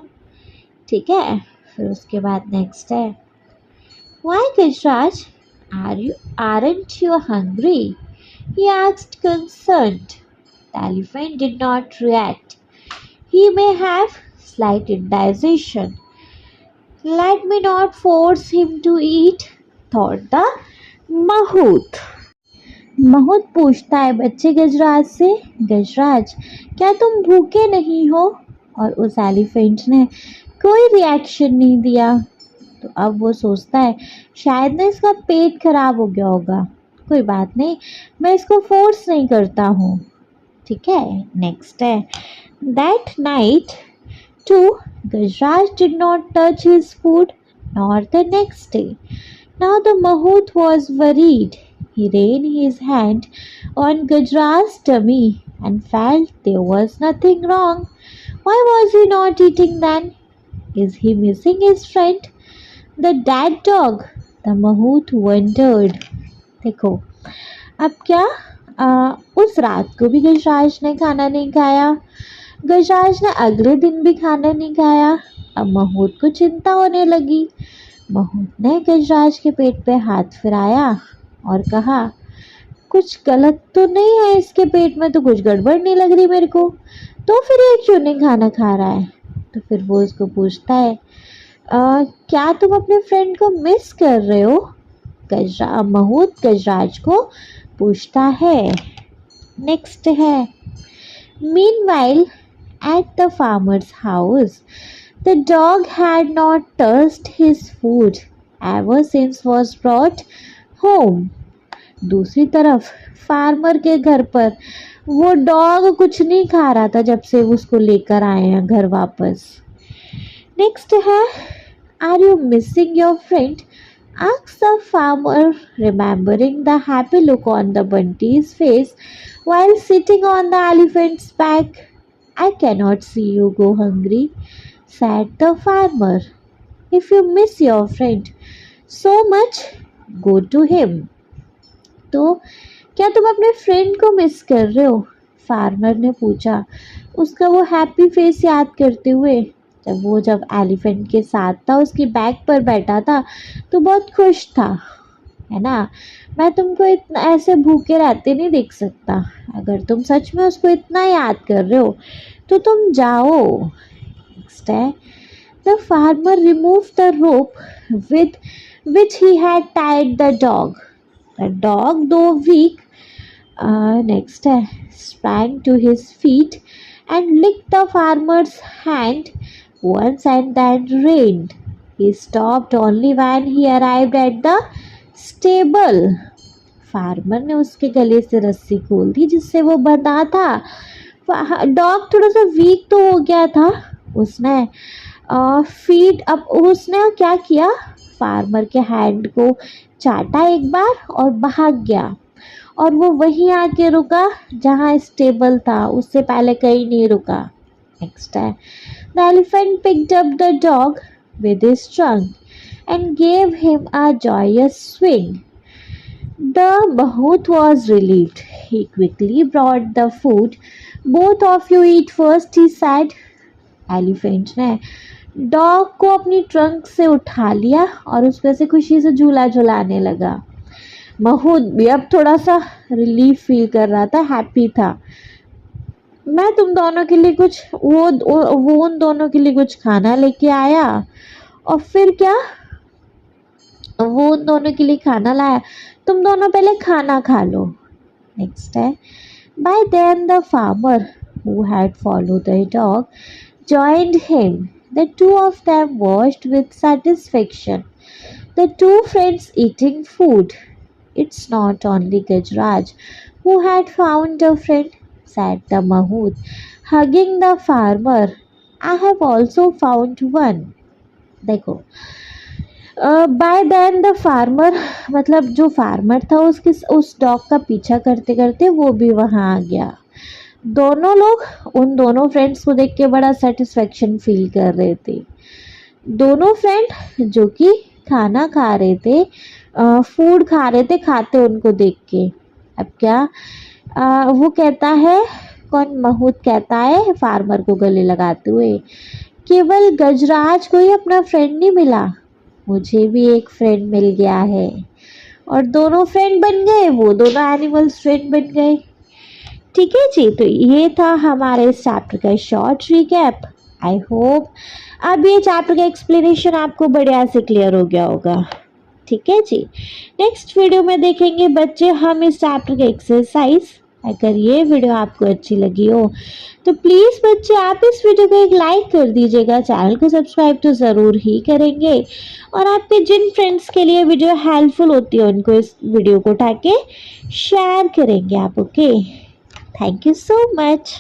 ठीक है, फिर उसके बाद नेक्स्ट है Why Gajraj, aren't you hungry? He asked concerned. The elephant did not react. He may have slight indigestion. Let me not force him to eat, thought the Mahout. महूत पूछता है बच्चे गजराज से, गजराज क्या तुम भूखे नहीं हो? और उस एलिफेंट ने कोई रिएक्शन नहीं दिया। तो अब वो सोचता है शायद ना इसका पेट खराब हो गया होगा, कोई बात नहीं, मैं इसको फोर्स नहीं करता हूँ। ठीक है, नेक्स्ट है that night too Gajraj did not touch his food nor the next day. Now the mahout was worried. He laid his hand on Gajraj's tummy and felt there was nothing wrong. Why was he not eating then? Is he missing his friend, the dead dog? The Mahout wondered. देखो अब क्या, उस रात को भी गजराज ने खाना नहीं खाया, गजराज ने अगले दिन भी खाना नहीं खाया। अब महूत को चिंता होने लगी। महूत ने गजराज के पेट पे हाथ फिराया और कहा कुछ गलत तो नहीं है इसके पेट में, तो कुछ गड़बड़ नहीं लग रही मेरे को, तो फिर ये क्यों नहीं खाना खा रहा है? तो फिर वो उसको पूछता है क्या तुम अपने फ्रेंड को मिस कर रहे हो? महूत गजराज को पूछता है। नेक्स्ट है meanwhile at the farmers house the dog had not touched his food ever since was brought home. दूसरी तरफ फार्मर के घर पर वो डॉग कुछ नहीं खा रहा था जब से उसको लेकर आए हैं घर वापस। नेक्स्ट है are you missing your friend? asked the farmer, remembering the happy look on the bunty's face while sitting on the elephant's back. I cannot see you go hungry, said the farmer. If you miss your friend so much, go to him. तो क्या तुम अपने friend को miss कर रहे हो? Farmer ने पूछा, उसका वो हैप्पी फेस याद करते हुए। जब एलिफेंट के साथ था, उसकी बैक पर बैठा था तो बहुत खुश था, है ना। मैं तुमको इतना ऐसे भूखे रहते नहीं देख सकता। अगर तुम सच में उसको इतना याद कर रहे हो तो तुम जाओ। नेक्स्ट है the farmer remove the rope with which he had tied the dog. The dog दो वीक नेक्स्ट है sprang to his feet and licked the farmer's hand once and then reigned. He stopped only when he arrived at the stable. Farmer ने उसके गले से रस्सी खोल दी जिससे वो बंधा था। डॉग थोड़ा सा वीक तो हो गया था। उसने उसने क्या किया, फार्मर के हैंड को चाटा एक बार और भाग गया। और वो वहीं आके रुका जहाँ स्टेबल था, उससे पहले कहीं नहीं रुका। नेक्स्ट है the elephant picked up the dog with his trunk and gave him a joyous swing. The mahout was relieved. He quickly brought the food. Both of you eat first, he said. Elephant ने dog को अपनी trunk से उठा लिया और उस पर से खुशी से झूला झुलाने लगा। महूत भी अब थोड़ा सा रिलीफ फील कर रहा था, हैप्पी था। मैं तुम दोनों के लिए कुछ वो उन दोनों के लिए कुछ खाना लेके आया और फिर क्या, वो उन दोनों के लिए खाना लाया, तुम दोनों पहले खाना खा लो। नेक्स्ट है by then the farmer who had followed the dog joined him. The two of them watched with satisfaction, the two friends eating food. It's not only Gajraj who had found a friend, said the Mahout, hugging the farmer. I have also found one. देखो bye then the farmer मतलब जो farmer था उस dog का पीछा करते करते वो भी वहाँ आ गया। दोनों लोग उन दोनों फ्रेंड्स को देख के बड़ा सेटिस्फेक्शन फील कर रहे थे। दोनों फ्रेंड जो कि खाना खा रहे थे, फूड खा रहे थे, खाते उनको देख के। अब क्या वो कहता है, कौन, महूत कहता है फार्मर को गले लगाते हुए, केवल गजराज को ही अपना फ्रेंड नहीं मिला, मुझे भी एक फ्रेंड मिल गया है। और दोनों फ्रेंड बन गए, वो दोनों एनिमल्स फ्रेंड बन गए। ठीक है जी, तो ये था हमारे इस चैप्टर का शॉर्ट रिकैप। आई होप अब ये चैप्टर का एक्सप्लेनेशन आपको बढ़िया से क्लियर हो गया होगा। ठीक है जी, नेक्स्ट वीडियो में देखेंगे बच्चे हम इस चैप्टर के एक्सरसाइज। अगर ये वीडियो आपको अच्छी लगी हो तो प्लीज़ बच्चे आप इस वीडियो को एक लाइक कर दीजिएगा, चैनल को सब्सक्राइब तो ज़रूर ही करेंगे और आपके जिन फ्रेंड्स के लिए वीडियो हेल्पफुल होती है उनको इस वीडियो को उठा के शेयर करेंगे आप। Okay, thank you so much.